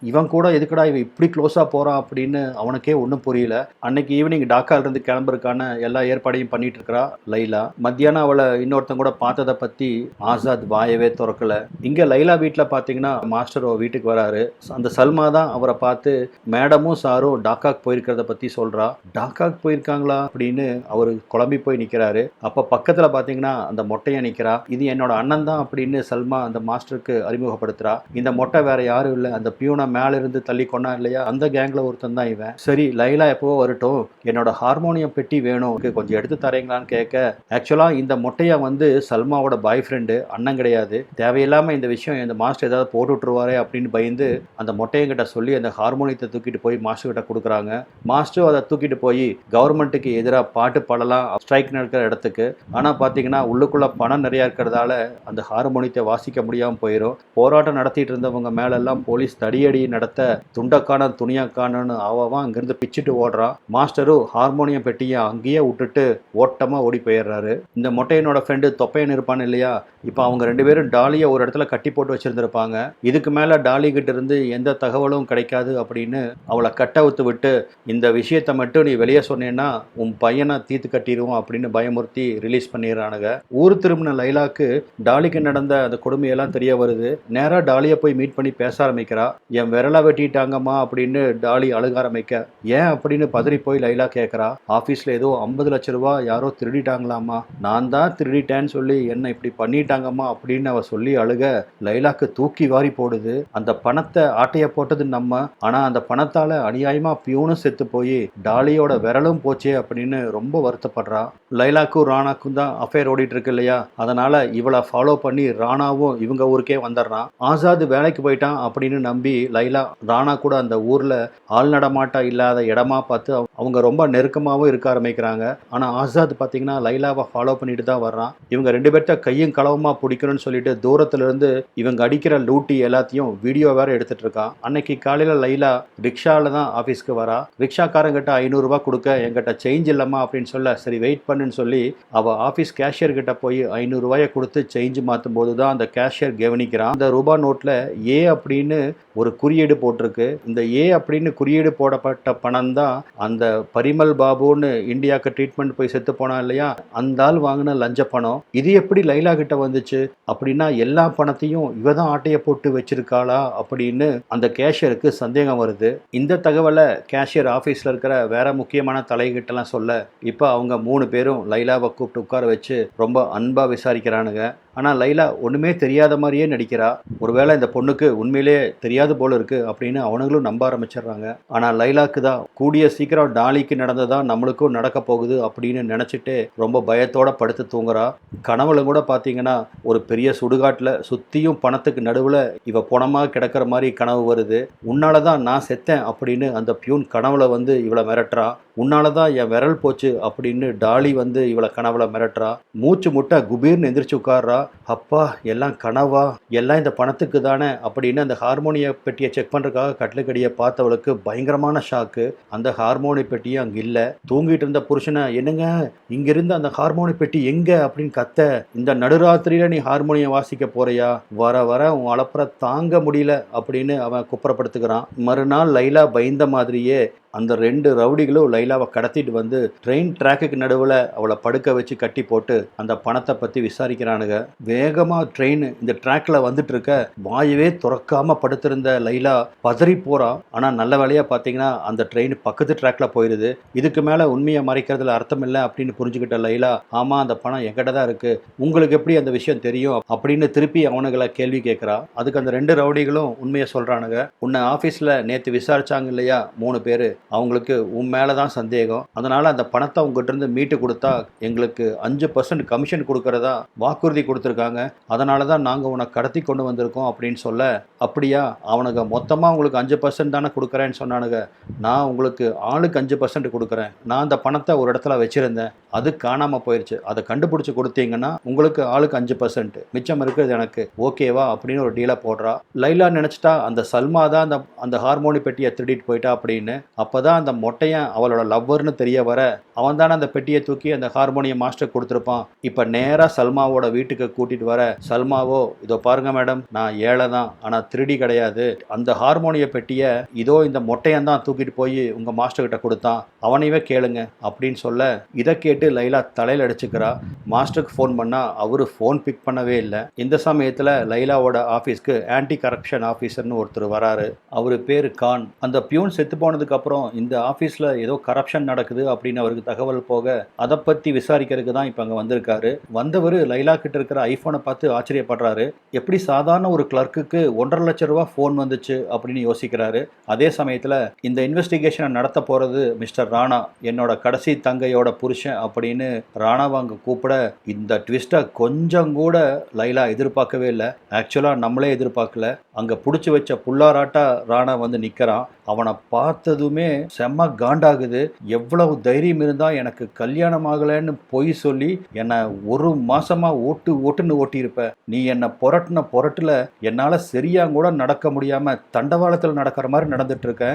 இவன் கூட எதுக்குடா இவன் இப்படி க்ளோஸாக போகிறான் அப்படின்னு அவனுக்கே ஒன்றும் புரியல. அன்னைக்கு ஈவினிங் டாக்காலிருந்து கிளம்புறதுக்கான எல்லா ஏற்பாடையும் பண்ணிட்டு இருக்கிறா லைலா. மத்தியானம் அவளை இன்னொருத்தங்க கூட பார்த்ததை பற்றி ஆசாத் வாயவே திறக்கல. இங்கே லைலா வீட்டில் பார்த்தீங்கன்னா மாஸ்டர் வீட்டுக்கு வராரு. அந்த சல்மா தான் அவரை பார்த்து மேடமும் சாரும் டாக்காக்கு போயிருக்கிறத பற்றி சொல்கிறா. டாக்காக்கு போயிருக்காங்களா அப்படின்னு அவர் குழம்பி போய் நிற்கிறாரு. அப்போ பக்கத்தில் பார்த்தீங்கன்னா அந்த மொட்டையை நிற்கிறா. இது என்னோட அண்ணன் தான் அப்படின்னு சல்மா அந்த மாஸ்டருக்கு அறிமுகப்படுத்துறா. இந்த மொட்டை வேற யாரும் இல்லை, அந்த பியூனை மேல இருந்து தள்ளி கொண்டா இல்லையா, அந்த கேங்ல ஒருத்தன் தான் இவன். சரி லைலா எப்போ வரட்டும், என்னோட ஹார்மோனியம் பெட்டி வேணும், கொஞ்சம் எடுத்து தரீங்களான்னு கேட்க, ஆக்சுவலா இந்த மொட்டையா வந்து சல்மாவோட பாய் ஃப்ரெண்டு, அண்ணன் கிடையாது. தேவையில்லாம இந்த விஷயம் இந்த மாஸ்டர் ஏதாவது போட்டு விட்டுருவாரே அப்படின்னு பயந்து அந்த மொட்டையங்கிட்ட சொல்லி அந்த ஹார்மோனியத்தை தூக்கிட்டு போய் மாஸ்டர் கிட்ட கொடுக்குறாங்க. மாஸ்டர் அதை தூக்கிட்டு போய் கவர்மெண்ட்டுக்கு எதிராக பாட்டு பாடலாம் ஸ்ட்ரைக் நடக்கிற இடத்துக்கு. ஆனா பாத்தீங்கன்னா உள்ளுக்குள்ள பணம் நிறைய இருக்கிறதால அந்த ஹார்மோனியத்தை வாசிக்க முடியாம போயிடும். போராட்டம் நடத்திட்டு இருந்தவங்க மேலெல்லாம் போலீஸ் தடியடி நடத்த துண்டக்கான துணியாக்கானு ஆவான் அங்கிருந்து பிச்சுட்டு ஓடுறான். மாஸ்டரும் ஹார்மோனியம் பெட்டியை அங்கேயே விட்டுட்டு ஓட்டமா ஓடி போயிடுறாரு. இந்த மொட்டையனோட ஃப்ரெண்டு தொப்பையன் இருப்பான் இல்லையா, இப்போ அவங்க ரெண்டு பேரும் டாலியை ஒரு இடத்துல கட்டி போட்டு வச்சிருந்திருப்பாங்க. இதுக்கு மேல டாலி கிட்ட இருந்து எந்த தகவலும் கிடைக்காது அப்படின்னு அவளை கட்டவுத்து விட்டு, இந்த விஷயத்தை மட்டும் நீ வெளியே சொன்னேன்னா உன் பையனை தீத்து கட்டிடுவோம் அப்படின்னு பயமுறுத்தி ரிலீஸ் பண்ணிடுறானுங்க. ஊர் திரும்பின லைலாக்கு டாலிக்கு நடந்த அந்த கொடுமையெல்லாம் தெரிய வருது. நேரா டாலியை போய் மீட் பண்ணி பேச ஆரம்பிக்கிறா. என் விரலை வெட்டிட்டாங்கம்மா அப்படின்னு டாலி அழுக ஆரம்பிக்க, ஏன் அப்படின்னு பதறி போய் லைலா கேட்கறா. ஆபீஸ்ல ஏதோ 50 லட்ச ரூபாய் யாரோ திருடிட்டாங்களாமா, நான் தான் திருடிட்டேன்னு சொல்லி என்ன இப்படி பண்ணிட்டாங்கம்மா அப்படின்னு அவ சொல்லி அழுக லைலாக்கு தூக்கி வாரி போடுது. அந்த பணத்தை ஆட்டைய போட்டது நம்ம, ஆனா அந்த பணத்தால அநியாயமா பியூனும் செத்து போய் டாலியோட விரலும் போச்சே அப்படின்னு ரொம்ப வருத்தப்படுறா. லைலாக்கும் ராணாக்கும் தான் அஃபேர் ஓடிட்டு இருக்கு இல்லையா, அதனால இவளை ஃபாலோ பண்ணி ராணாவும் இவங்க ஊருக்கே வந்துடுறான். ஆசாத் வேலைக்கு போயிட்டான் அப்படின்னு நம்பி லைலா ராணா கூட அந்த ஊர்ல ஆள் நடமாட்டா இல்லாத இடமா பார்த்து அவங்க ரொம்ப நெருக்கமாகவும் இருக்க ஆரம்பிக்கிறாங்க. ஆனா ஆசாத் பார்த்தீங்கன்னா லைலாவை ஃபாலோ பண்ணிட்டு தான் வர்றான். இவங்க ரெண்டு பேர்த்த கையும் களவுமா பிடிக்கணும்னு சொல்லிட்டு தூரத்துல இருந்து இவங்க அடிக்கிற லூட்டி எல்லாத்தையும் வீடியோ வேற எடுத்துட்டு இருக்கான். அன்னைக்கு காலையில லைலா ரிக்ஷால தான் ஆபீஸ்க்கு வரா. ரிக்ஷாக்காரங்கிட்ட 500 ரூபாய் கொடுக்க என்கிட்ட சேஞ்ச் இல்லம்மா அப்படின்னு சொல்ல, சரி வெயிட் பண்ணுன்னு சொல்லி அவ ஆபீஸ் கேஷியர் கிட்ட போய் 500 ரூபாயை கொடுத்து சேஞ்ச் மாற்றும் போது தான் அந்த கேஷியர் கவனிக்கிறான். அந்த ரூபாய் நோட்ல ஏ அப்படின்னு ஒரு குறியீடு போட்டிருக்கு. இந்த ஏ அப்படின்னு குறியீடு போடப்பட்ட பணம் தான் அந்த பரிமல் பாபுன்னு இந்தியாவுக்கு ட்ரீட்மெண்ட் போய் செத்து போனா இல்லையா, அந்த ஆள் வாங்கின லஞ்ச பணம். இது எப்படி லைலா கிட்ட வந்துச்சு அப்படின்னா எல்லா பணத்தையும் இவ தான் ஆட்டையை போட்டு வச்சிருக்காளா அப்படின்னு அந்த கேஷியருக்கு சந்தேகம் வருது. இந்த தகவலை கேஷியர் ஆஃபீஸில் இருக்கிற வேற முக்கியமான தலைகிட்டலாம் சொல்ல, இப்போ அவங்க 3 பேரும் லைலாவை கூப்பிட்டு உட்கார வச்சு ரொம்ப அன்பாக விசாரிக்கிறானுங்க. ஆனால் லைலா ஒன்றுமே தெரியாத மாதிரியே நடிக்கிறா. ஒருவேளை இந்த பொண்ணுக்கு உண்மையிலே தெரியாது போல இருக்கு அப்படின்னு அவனுங்களும் நம்ப ஆரம்பிச்சிடுறாங்க. ஆனால் லைலாக்கு தான் கூடிய சீக்கிரம் டாலிக்கு நடந்ததா நம்மளுக்கும் நடக்க போகுது அப்படின்னு நினச்சிட்டு ரொம்ப பயத்தோட படுத்து தூங்குறா. கனவுல கூட பார்த்தீங்கன்னா ஒரு பெரிய சுடுகாட்டில் சுற்றியும் பணத்துக்கு நடுவில் இவ பணமாக கிடக்கிற மாதிரி கனவு வருது. உன்னால தான் நான் செத்தேன் அப்படின்னு அந்த பியூன் கனவுல வந்து இவளை மிரட்டுறா. உன்னால தான் என் விரல் போச்சு அப்படின்னு டாலி வந்து இவளை கனவுல மிரட்டுறா. மூச்சு முட்டை குபீர்னு எந்திரிச்சு உட்கார்றா. அப்பா எல்லாம் கனவா, எல்லாம் இந்த பணத்துக்கு தானே அப்படின்னு அந்த ஹார்மோனிய பெட்டியை செக் பண்றதுக்காக கட்லுக்கடியை பார்த்தவளுக்கு பயங்கரமான ஷாக்கு. அந்த ஹார்மோனி பெட்டியும் அங்கே இல்லை. தூங்கிட்டு இருந்த புருஷனை, என்னங்க இங்கிருந்து அந்த ஹார்மோனி பெட்டி எங்க அப்படின்னு கத்த, இந்த நடுராத்திரியில நீ ஹார்மோனியம் வாசிக்க போறியா, வர வர உன் அலப்புற தாங்க முடியல அப்படின்னு அவன் குப்புறப்படுத்துக்கிறான். மறுநாள் லைலா பயந்த மாதிரியே அந்த 2 ரவுடிகளும் லைலாவை கடத்திட்டு வந்து ட்ரெயின் ட்ராக்குக்கு நடுவில் அவளை படுக்க வச்சு கட்டி போட்டு அந்த பணத்தை பற்றி விசாரிக்கிறானுங்க. வேகமாக ட்ரெயின் இந்த ட்ராக்ல வந்துட்டு இருக்க வாயவே துறக்காம படுத்திருந்த லைலா பதறி போறா. ஆனால் நல்ல வேலையாக பார்த்தீங்கன்னா அந்த ட்ரெயின் பக்கத்து ட்ராக்ல போயிடுது. இதுக்கு மேலே உண்மையை மறைக்கிறதுல அர்த்தம் இல்லை அப்படின்னு புரிஞ்சுக்கிட்ட லைலா, ஆமாம் அந்த பணம் என்கிட்ட தான் இருக்கு, உங்களுக்கு எப்படி அந்த விஷயம் தெரியும் அப்படின்னு திருப்பி அவனுங்களை கேள்வி கேட்குறா. அதுக்கு அந்த 2 ரவுடிகளும் உண்மையை சொல்கிறானுங்க. உன்னை ஆஃபீஸில் நேற்று விசாரிச்சாங்க இல்லையா 3 பேர், அவங்களுக்கு உன் மேலே தான் சந்தேகம். அதனால் அந்த பணத்தை உங்ககிட்ட இருந்து மீட்டு கொடுத்தா எங்களுக்கு 5% கமிஷன் கொடுக்கறதா வாக்குறுதி கொடுத்துருக்காங்க. அதனால தான் நாங்கள் உனக்கு கடத்தி கொண்டு வந்திருக்கோம் அப்படின்னு சொல்ல, அப்படியா, அவனுக்கு மொத்தமாக உங்களுக்கு 5% தானே கொடுக்குறேன்னு சொன்னானுங்க. நான் உங்களுக்கு ஆளுக்கு 5% கொடுக்குறேன். நான் அந்த பணத்தை ஒரு இடத்துல வச்சுருந்தேன், அது காணாமல் போயிடுச்சு. அதை கண்டுபிடிச்சி கொடுத்தீங்கன்னா உங்களுக்கு ஆளுக்கு 5%, மிச்சம் இருக்கிறது எனக்கு, ஓகேவா அப்படின்னு ஒரு டீலை போடுறா. லைலா நினச்சிட்டா அந்த சல்மா தான் அந்த ஹார்மோனி பெட்டியை திருடிட்டு போயிட்டா அப்படின்னு. அப்பதான் அந்த மொட்டையன் அவளோட லவ்வர்னு தெரிய வர அவன் தானே அந்த பெட்டியை தூக்கி அந்த ஹார்மோனியம் மாஸ்டர் கொடுத்துருப்பான். இப்ப நேரா சல்மாவோட வீட்டுக்கு கூட்டிட்டு வர சல்மாவோ, இதோ பாருங்க மேடம், நான் ஏழை தான், ஆனா திருடி கிடையாது. அந்த ஹார்மோனிய பெட்டியை இதோ இந்த மொட்டையன் தான் தூக்கிட்டு போய் உங்க மாஸ்டர் கிட்ட கொடுத்தான், அவனையவே கேளுங்க அப்படின்னு சொல்ல, இதை கேட்டு லைலா தலையில அடிச்சுக்கிறா. மாஸ்டருக்கு ஃபோன் பண்ணா அவரு ஃபோன் பிக் பண்ணவே இல்லை. இந்த சமயத்துல லைலாவோட ஆபீஸ்க்கு ஆன்டி கரப்ஷன் ஆபீசர்னு ஒருத்தர் வராரு. அவரு பேரு கான். அந்த பியூன் செத்து போனதுக்கு அப்புறம் இந்த ஆபீஸ்ல ஏதோ கரப்ஷன் நடக்குது அப்படின்னு அவருக்கு தகவல் போக அதை பத்தி விசாரிக்கிறதுக்கு தான் இப்ப அங்க வந்திருக்காரு. வந்தவர் லைலா கிட்ட இருக்கிற ஐபோனை பார்த்து ஆச்சரியப்படுறாரு. எப்படி சாதாரண ஒரு கிளர்க்குக்கு 1.5 லட்சம் ரூபாய் போன் வந்துச்சு அப்படின்னு யோசிக்கிறாரு. அதே சமயத்துல இந்த இன்வெஸ்டிகேஷனை நடத்த போறது மிஸ்டர் ராணா, என்னோட கடைசி தங்கையோட புருஷன் அப்படின்னு ராணாவை அங்க கூப்பிட, இந்த ட்விஸ்டை கொஞ்சம் கூட லைலா எதிர்பார்க்கவே இல்லை. ஆக்சுவலா நம்மளே எதிர்பார்க்கல. அங்க புடிச்சு வச்ச புல்லாராட்டா ராணா வந்து நிக்கிறான். அவனை பார்த்ததுமே செம்ம காண்டாகுது. எவ்வளவு தைரியம் இருந்தா எனக்கு கல்யாணம் ஆகலைன்னு பொய் சொல்லி என்னை 1 மாசமா ஓட்டுன்னு ஓட்டியிருப்ப. நீ என்னை புரட்டுல என்னால சரியா கூட நடக்க முடியாம தண்டவாளத்தில் நடக்கிற மாதிரி நடந்துட்டு இருக்க.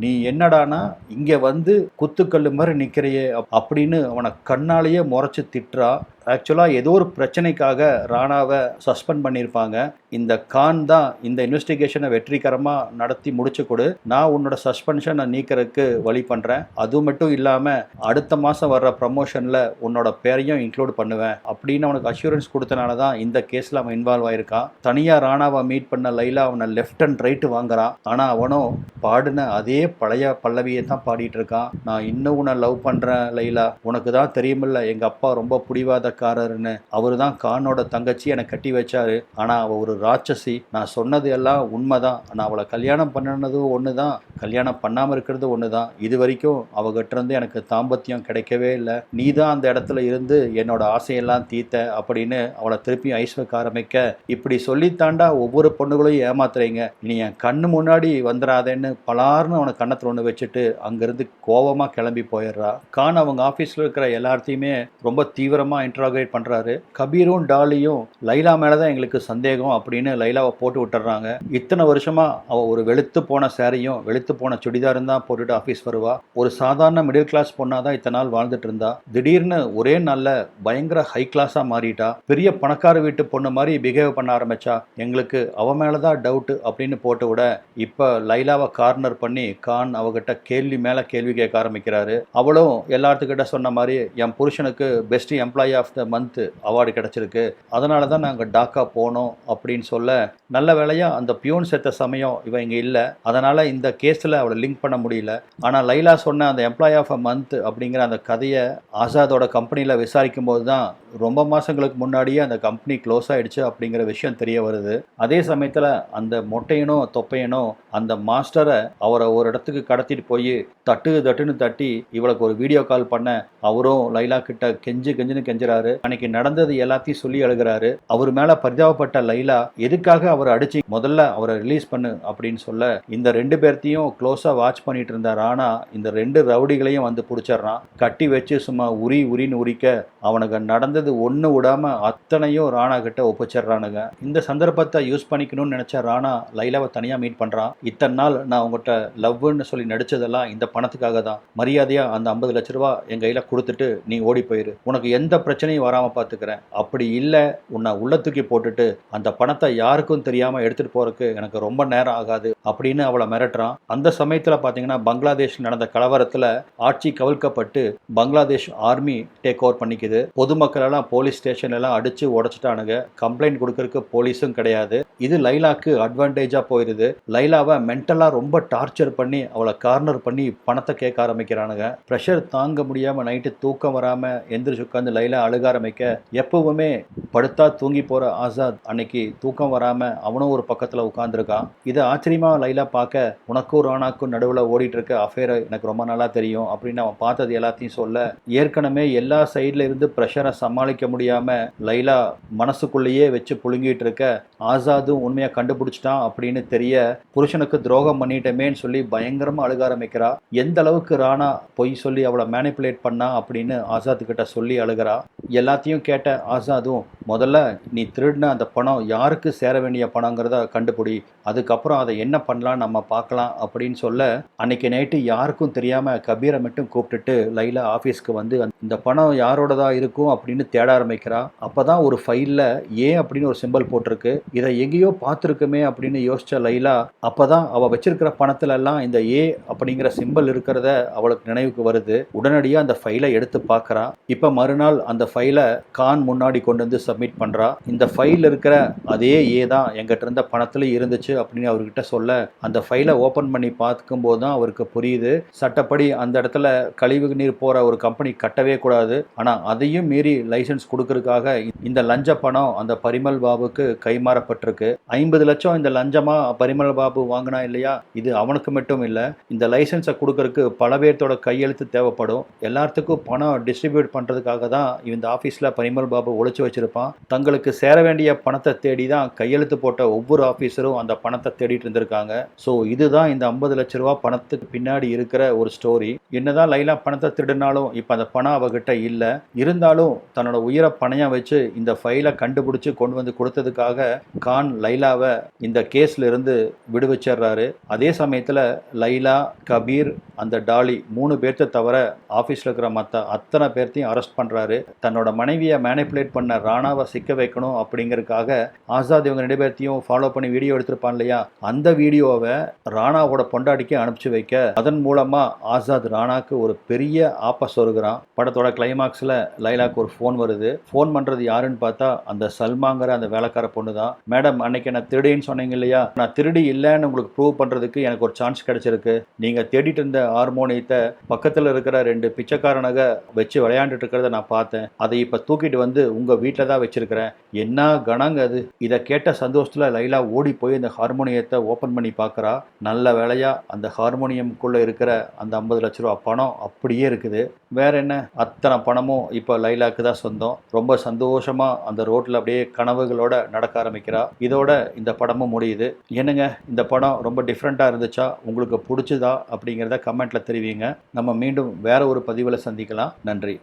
நீ என்னடானா இங்க வந்து குத்துக்கல்லு மாதிரி நிக்கிறையே அப்படின்னு அவனை கண்ணாலேயே முறைச்சு திட்டுறா. ஆக்சுவலாக ஏதோ ஒரு பிரச்சனைக்காக ராணாவை சஸ்பெண்ட் பண்ணியிருப்பாங்க. இந்த கான் தான் இந்த இன்வெஸ்டிகேஷனை வெற்றிகரமாக நடத்தி முடிச்சு கொடு, நான் உன்னோட சஸ்பென்ஷனை நீக்கிறதுக்கு வழி பண்ணுறேன், அது மட்டும் இல்லாமல் அடுத்த மாதம் வர்ற ப்ரமோஷனில் உன்னோட பேரையும் இன்க்ளூட் பண்ணுவேன் அப்படின்னு அவனுக்கு அஷூரன்ஸ் கொடுத்தனால தான் இந்த கேஸில் அவன் இன்வால்வ் ஆயிருக்கான். தனியாக ராணாவை மீட் பண்ண லைலா அவனை லெஃப்ட் அண்ட் ரைட்டு வாங்குறான். ஆனால் அவனும் பாடின அதே பழைய பல்லவியை தான் பாடிட்டு இருக்கான். நான் இன்னும் உன்னை லவ் பண்ணுறேன் லைலா, உனக்கு தான் தெரியுமில்ல எங்கள் அப்பா ரொம்ப பிடிவாதக்காரர்னு. அவரு தான் கானோட தங்கச்சி எனக்கு கட்டி வச்சாரு. ஆனால் அவள் ஒரு ராட்சசி. நான் சொன்னது எல்லாம் உண்மைதான். நான் அவளை கல்யாணம் பண்ணினதும் ஒன்று தான், கல்யாணம் பண்ணாமல் இருக்கிறது ஒன்று தான். இது வரைக்கும் அவகிட்ட இருந்து எனக்கு தாம்பத்தியம் கிடைக்கவே இல்லை. நீ தான் அந்த இடத்துல இருந்து என்னோட ஆசையெல்லாம் தீர்த்த அப்படின்னு அவளை திருப்பி ஐஸ் வைக்க ஆரம்பிக்க, இப்படி சொல்லித்தாண்டா ஒவ்வொரு பொண்ணுகளையும் ஏமாத்துறீங்க, இனி என் கண்ணு முன்னாடி வந்துடாதேன்னு பலார்னு அவனை கண்ணத்தில் ஒன்று வச்சுட்டு அங்கிருந்து கோவமா கிளம்பி போயிடுறா. கான் அவங்க ஆஃபீஸில் இருக்கிற எல்லாத்தையுமே ரொம்ப தீவிரமாக இன்ட்ராகேட் பண்ணுறாரு. கபீரும் டாலியும் லைலா மேலே தான் எங்களுக்கு சந்தேகம் அப்படின்னு லைலாவை போட்டு விட்டுறாங்க. இத்தனை வருஷமா அவள் ஒரு வெளுத்து போன சேரையும் வெளுத்து போன சுடிதாரும் தான் போட்டுட்டு ஆஃபீஸ் வருவா. ஒரு சாதாரண மிடில் கிளாஸ் பொண்ணாக தான் இத்தனை நாள் வாழ்ந்துட்டு இருந்தா. திடீர்னு ஒரே நாள்ல பயங்கர ஹை கிளாஸாக மாறிட்டா. பெரிய பணக்கார வீட்டு பொண்ணு மாதிரி பிஹேவ் பண்ண ஆரம்பிச்சா. எங்களுக்கு அவ மேலதான் டவுட் அப்படின்னு போட்டு விட, இப்ப லைலாவை கார்னர் பண்ணி கான் அவகிட்ட கேள்வி மேல கேள்வி கேட்க ஆரம்பிக்கிறாரு. அவளும் எல்லாத்துக்கிட்ட சொன்ன மாதிரி என் புருஷனுக்கு best employee of the month award கிடைச்சிருக்கு, அதனால தான் நாங்கள் டாக்கா போனோம் அப்படின்னு சொல்ல, நல்ல வேளையா அந்த பியூன் செத்த சமயம் இவன் இங்கே இல்லை, அதனால இந்த கேஸில் அவளை லிங்க் பண்ண முடியல. ஆனால் லைலா சொன்ன அந்த எம்ப்ளாயி ஆஃப் அ மந்த் அப்படிங்கிற அந்த கதையை ஆசாதோட கம்பெனியில் விசாரிக்கும் போது தான் ரொம்ப மாதங்களுக்கு முன்னாடியே அந்த கம்பெனி க்ளோஸ் ஆகிடுச்சு அப்படிங்கிற விஷயம் தெரிய வருது. அதே சமயத்தில் அந்த மொட்டையனும் தொப்பையனும் அந்த மாஸ்டரை அவரை ஒரு இடத்துக்கு கடத்திட்டு போய் தட்டுன்னு தட்டி இவளுக்கு ஒரு வீடியோ கால் பண்ண, அவரும் லைலா கிட்ட கெஞ்சுன்னு கெஞ்சுறாரு. அன்னைக்கு நடந்தது எல்லாத்தையும் சொல்லி அழுகிறாரு. அவர் மேலே பரிதாபப்பட்ட லைலா எதுக்காக அவரை அடிச்சு முதல்ல அவரை ரிலீஸ் பண்ணு அப்படின்னு சொல்ல, இந்த 2 பேர்த்தையும் க்ளோஸாக வாட்ச் பண்ணிட்டு இருந்த ராணா இந்த 2 ரவுடிகளையும் வந்து பிடிச்சிட்றான். கட்டி வச்சு சும்மா உரின்னு உரிக்க அவனுக்கு நடந்தது ஒன்று விடாம அத்தனையும் ராணா கிட்ட ஒப்பிச்சிடுறானுங்க. இந்த சந்தர்ப்பத்தை யூஸ் பண்ணிக்கணும்னு நினைச்ச ராணா லைலாவை தனியாக மீட் பண்ணுறான். இத்தனை நாள் நான் உங்கள்கிட்ட லவ்னு சொல்லி நடிச்சதெல்லாம் இந்த பணத்துக்காக தான். மரியாதையா அந்த 50 லட்ச ரூபா என் கையில் கொடுத்துட்டு நீ ஓடி போயிரு, உனக்கு எந்த பிரச்சனையும் வராமல் பார்த்துக்கிறேன். அப்படி இல்லை உன்னை உள்ள தூக்கி போட்டுட்டு அந்த பணத்தை யாருக்கும் தெரியாமல் எடுத்துகிட்டு போறதுக்கு எனக்கு ரொம்ப நேரம் ஆகாது அப்படின்னு அவளை மிரட்டுறான். அந்த சமயத்தில் பார்த்தீங்கன்னா பங்களாதேஷ் நடந்த கலவரத்தில் ஆட்சி கவிழ்க்கப்பட்டு பங்களாதேஷ் ஆர்மி டேக் ஓவர் பண்ணிக்குது. பொதுமக்கள் எல்லாம் போலீஸ் ஸ்டேஷன் எல்லாம் அடிச்சு உடைச்சிட்டானுங்க. கம்ப்ளைண்ட் கொடுக்கறதுக்கு போலீஸும் கிடையாது. இது லைலாக்கு அட்வான்டேஜா போயிருது. லைலாவை மென்டலா ரொம்ப டார்ச்சர் பண்ணி அவளை கார்னர் பண்ணி பணத்தை கேட்க ஆரம்பிக்கிறானுங்க. ப்ரெஷர் தாங்க முடியாம நைட்டு தூக்கம் வராம எந்திரிச்சு உட்காந்து லைலா அழுக ஆரம்பிக்க, எப்பவுமே படுத்தா தூங்கி போற ஆசாத் அன்னைக்கு தூக்கம் வராம அவனும் ஒரு பக்கத்துல உட்கார்ந்துருக்கான். இதை ஆச்சரியமா லைலா பார்க்க, உனக்கும் ராணாக்கும் நடுவில் ஓடிட்டு இருக்க அஃபேரை எனக்கு ரொம்ப நல்லா தெரியும் அப்படின்னு அவன் பார்த்தது எல்லாத்தையும் சொல்ல, ஏற்கனவே எல்லா சைட்ல இருந்து ப்ரெஷரை சமாளிக்க முடியாம லைலா மனசுக்குள்ளேயே வச்சு புழுங்கிட்டு இருக்க, ஆசாதும் உண்மையா கண்டுபிடிச்சிட்டான் அப்படின்னு தெரிய புருஷனுக்கு துரோகம் பண்ணிட்டமேன்னு சொல்லி பயங்கரமா அழுக ஆரம்பிக்கிறா. எந்த அளவுக்கு ராணா பொய் சொல்லி அவளை மேனிப்புலேட் பண்ணா அப்படின்னு ஆசாத் கிட்ட சொல்லி அழுகிறா. எல்லாத்தையும் கேட்ட ஆசாதும் முதல்ல நீ திருடின அந்த பணம் யாருக்கு சேர வேண்டிய பணங்கிறத கண்டுபிடி, அதுக்கப்புறம் அதை என்ன பண்ணலாம் நம்ம பார்க்கலாம் அப்படின்னு சொல்ல, அன்னைக்கு நைட்டு யாருக்கும் தெரியாமல் கபீரை மட்டும் கூப்பிட்டுட்டு லைலா ஆஃபீஸ்க்கு வந்து இந்த பணம் யாரோடதா இருக்கும் அப்படின்னு தேட ஆரம்பிக்கிறா. அப்போ தான் ஒரு ஃபைலில் ஏ அப்படின்னு ஒரு சிம்பல் போட்டிருக்கு. இதை எங்கேயோ பார்த்துருக்குமே அப்படின்னு யோசிச்ச லைலா அப்போ தான் அவள் வச்சிருக்கிற பணத்துலலாம் இந்த ஏ அப்படிங்கிற சிம்பல் இருக்கிறத அவளுக்கு நினைவுக்கு வருது. உடனடியாக அந்த ஃபைலை எடுத்து பார்க்குறா. இப்போ மறுநாள் அந்த ஃபைலை கான் முன்னாடி கொண்டு வந்து சப்மிட் பண்ணுறா. இந்த ஃபைல் இருக்கிற அதே ஏ தான் எங்கிட்ட இருந்த பணத்துல இருந்துச்சு அப்படின்னு அவர்கிட்ட சொல்ல, அந்த ஃபைலை ஓப்பன் பண்ணி பார்க்கும்போது தான் அவருக்கு புரியுது, சட்டப்படி அந்த இடத்துல கழிவு நீர் போகிற ஒரு கம்பெனி கட்டவே கூடாது. ஆனால் அதையும் மீறி லைசன்ஸ் கொடுக்கறதுக்காக இந்த லஞ்ச பணம் அந்த பரிமல் பாபுக்கு கைமாறப்பட்டிருக்கு. 50 லட்சம் இந்த லஞ்சமா பரிமல் பாபு வாங்கினா இல்லையா, இது அவனுக்கு மட்டும் இல்லை, இந்த லைசன்ஸை கொடுக்கறதுக்கு பல பேர்த்தோட கையெழுத்து தேவைப்படும். எல்லாத்துக்கும் பணம் டிஸ்ட்ரிபியூட் பண்ணுறதுக்காக தான் இந்த ஆஃபீஸில் பரிமல் பாபு ஒழிச்சு வச்சிருப்பான். தங்களுக்கு சேர வேண்டிய பணத்தை தேடி தான் கையெழுத்து போட்ட ஒவ்வொரு ஆஃபீஸரும் அந்த பணத்தை தேடிட்டு இருந்திருக்காங்க. ஸோ இதுதான் இந்த 50 லட்ச ரூபா பணத்துக்கு பின்னாடி இருக்கிற ஒரு ஸ்டோரி. என்னதான் லைலா பணத்தை திருடினாலும் இப்போ அந்த பணம் அவகிட்ட இல்லை. இருந்தாலும் தன்னோட உயிரை பணையம் வச்சு இந்த ஃபைலை கண்டுபிடிச்சு கொண்டு வந்து கொடுத்ததுக்காக கான் லைலாவை இந்த கேஸ்ல இருந்து விடுவிச்சிடுறாரு. அதே சமயத்தில் லைலா, கபீர், அந்த டாலி 3 பேர்த்த தவிர ஆஃபீஸில் இருக்கிற மற்ற அத்தனை பேர்த்தையும் அரெஸ்ட் பண்ணுறாரு. தன்னோட மனைவியை மேனிப்புலேட் பண்ண ராணாவை சிக்க வைக்கணும் அப்படிங்கிறதுக்காக ஆசாத் இவங்க 2 பேர்த்தையும் ஃபாலோ பண்ணி வீடியோ எடுத்திருப்பான் இல்லையா, அந்த வீடியோவை ராணாவோட பொண்டாட்டிக்கு அனுப்பிச்சு வைக்க, அதன் மூலமா ஆசாத் ராணாக்கு ஒரு பெரிய ஆப்ப சொருகிறான். படத்தோட கிளைமாக்ஸ்ல லைலாக்கு ஒரு ஃபோன் வருது. ஃபோன் பண்றது யாருன்னு பார்த்தா அந்த சல்மாங்கிற அந்த வேலைக்கார பொண்ணு தான். மேடம், அன்னைக்கு நான் திருடின்னு சொன்னீங்க இல்லையா, நான் திருடி இல்லைன்னு உங்களுக்கு ப்ரூவ் பண்றதுக்கு எனக்கு ஒரு சான்ஸ் கிடைச்சிருக்கு. நீங்க தேடிட்டு இருந்த ஹார்மோனியத்தை பக்கத்தில் இருக்கிற 2 பிச்சைக்காரனக வச்சு விளையாண்டுட்டு இருக்கிறத நான் பார்த்தேன். அதை இப்போ தூக்கிட்டு வந்து உங்க வீட்டில் தான் வச்சிருக்கிறேன். என்ன கணங்க அது. இதை கேட்ட சந்தோஷத்துல லைலா ஓடி போய் இந்த ஹார்மோனியத்தை ஓப்பன் பண்ணி பார்க்குறா. நல்ல வேலையா அந்த ஹார்மோனியம்குள்ளே இருக்கிற அந்த 50 லட்ச ரூபா பணம் அப்படியே இருக்குது. வேற என்ன, அத்தனை பணமும் இப்போ லைலாக்கு தான் சொந்தம். ரொம்ப சந்தோஷமா அந்த ரோட்ல அப்படியே கனவுகளோட நடக்க ஆரம்பிக்கிறா. இதோட இந்த படமும் முடியுது. என்னங்க, இந்த படம் ரொம்ப டிஃப்ரெண்டா இருந்துச்சா, உங்களுக்கு பிடிச்சதா அப்படிங்கிறத கமெண்ட்ல தெரிவிங்க. நம்ம மீண்டும் வேற ஒரு பதிவில் சந்திக்கலாம். நன்றி.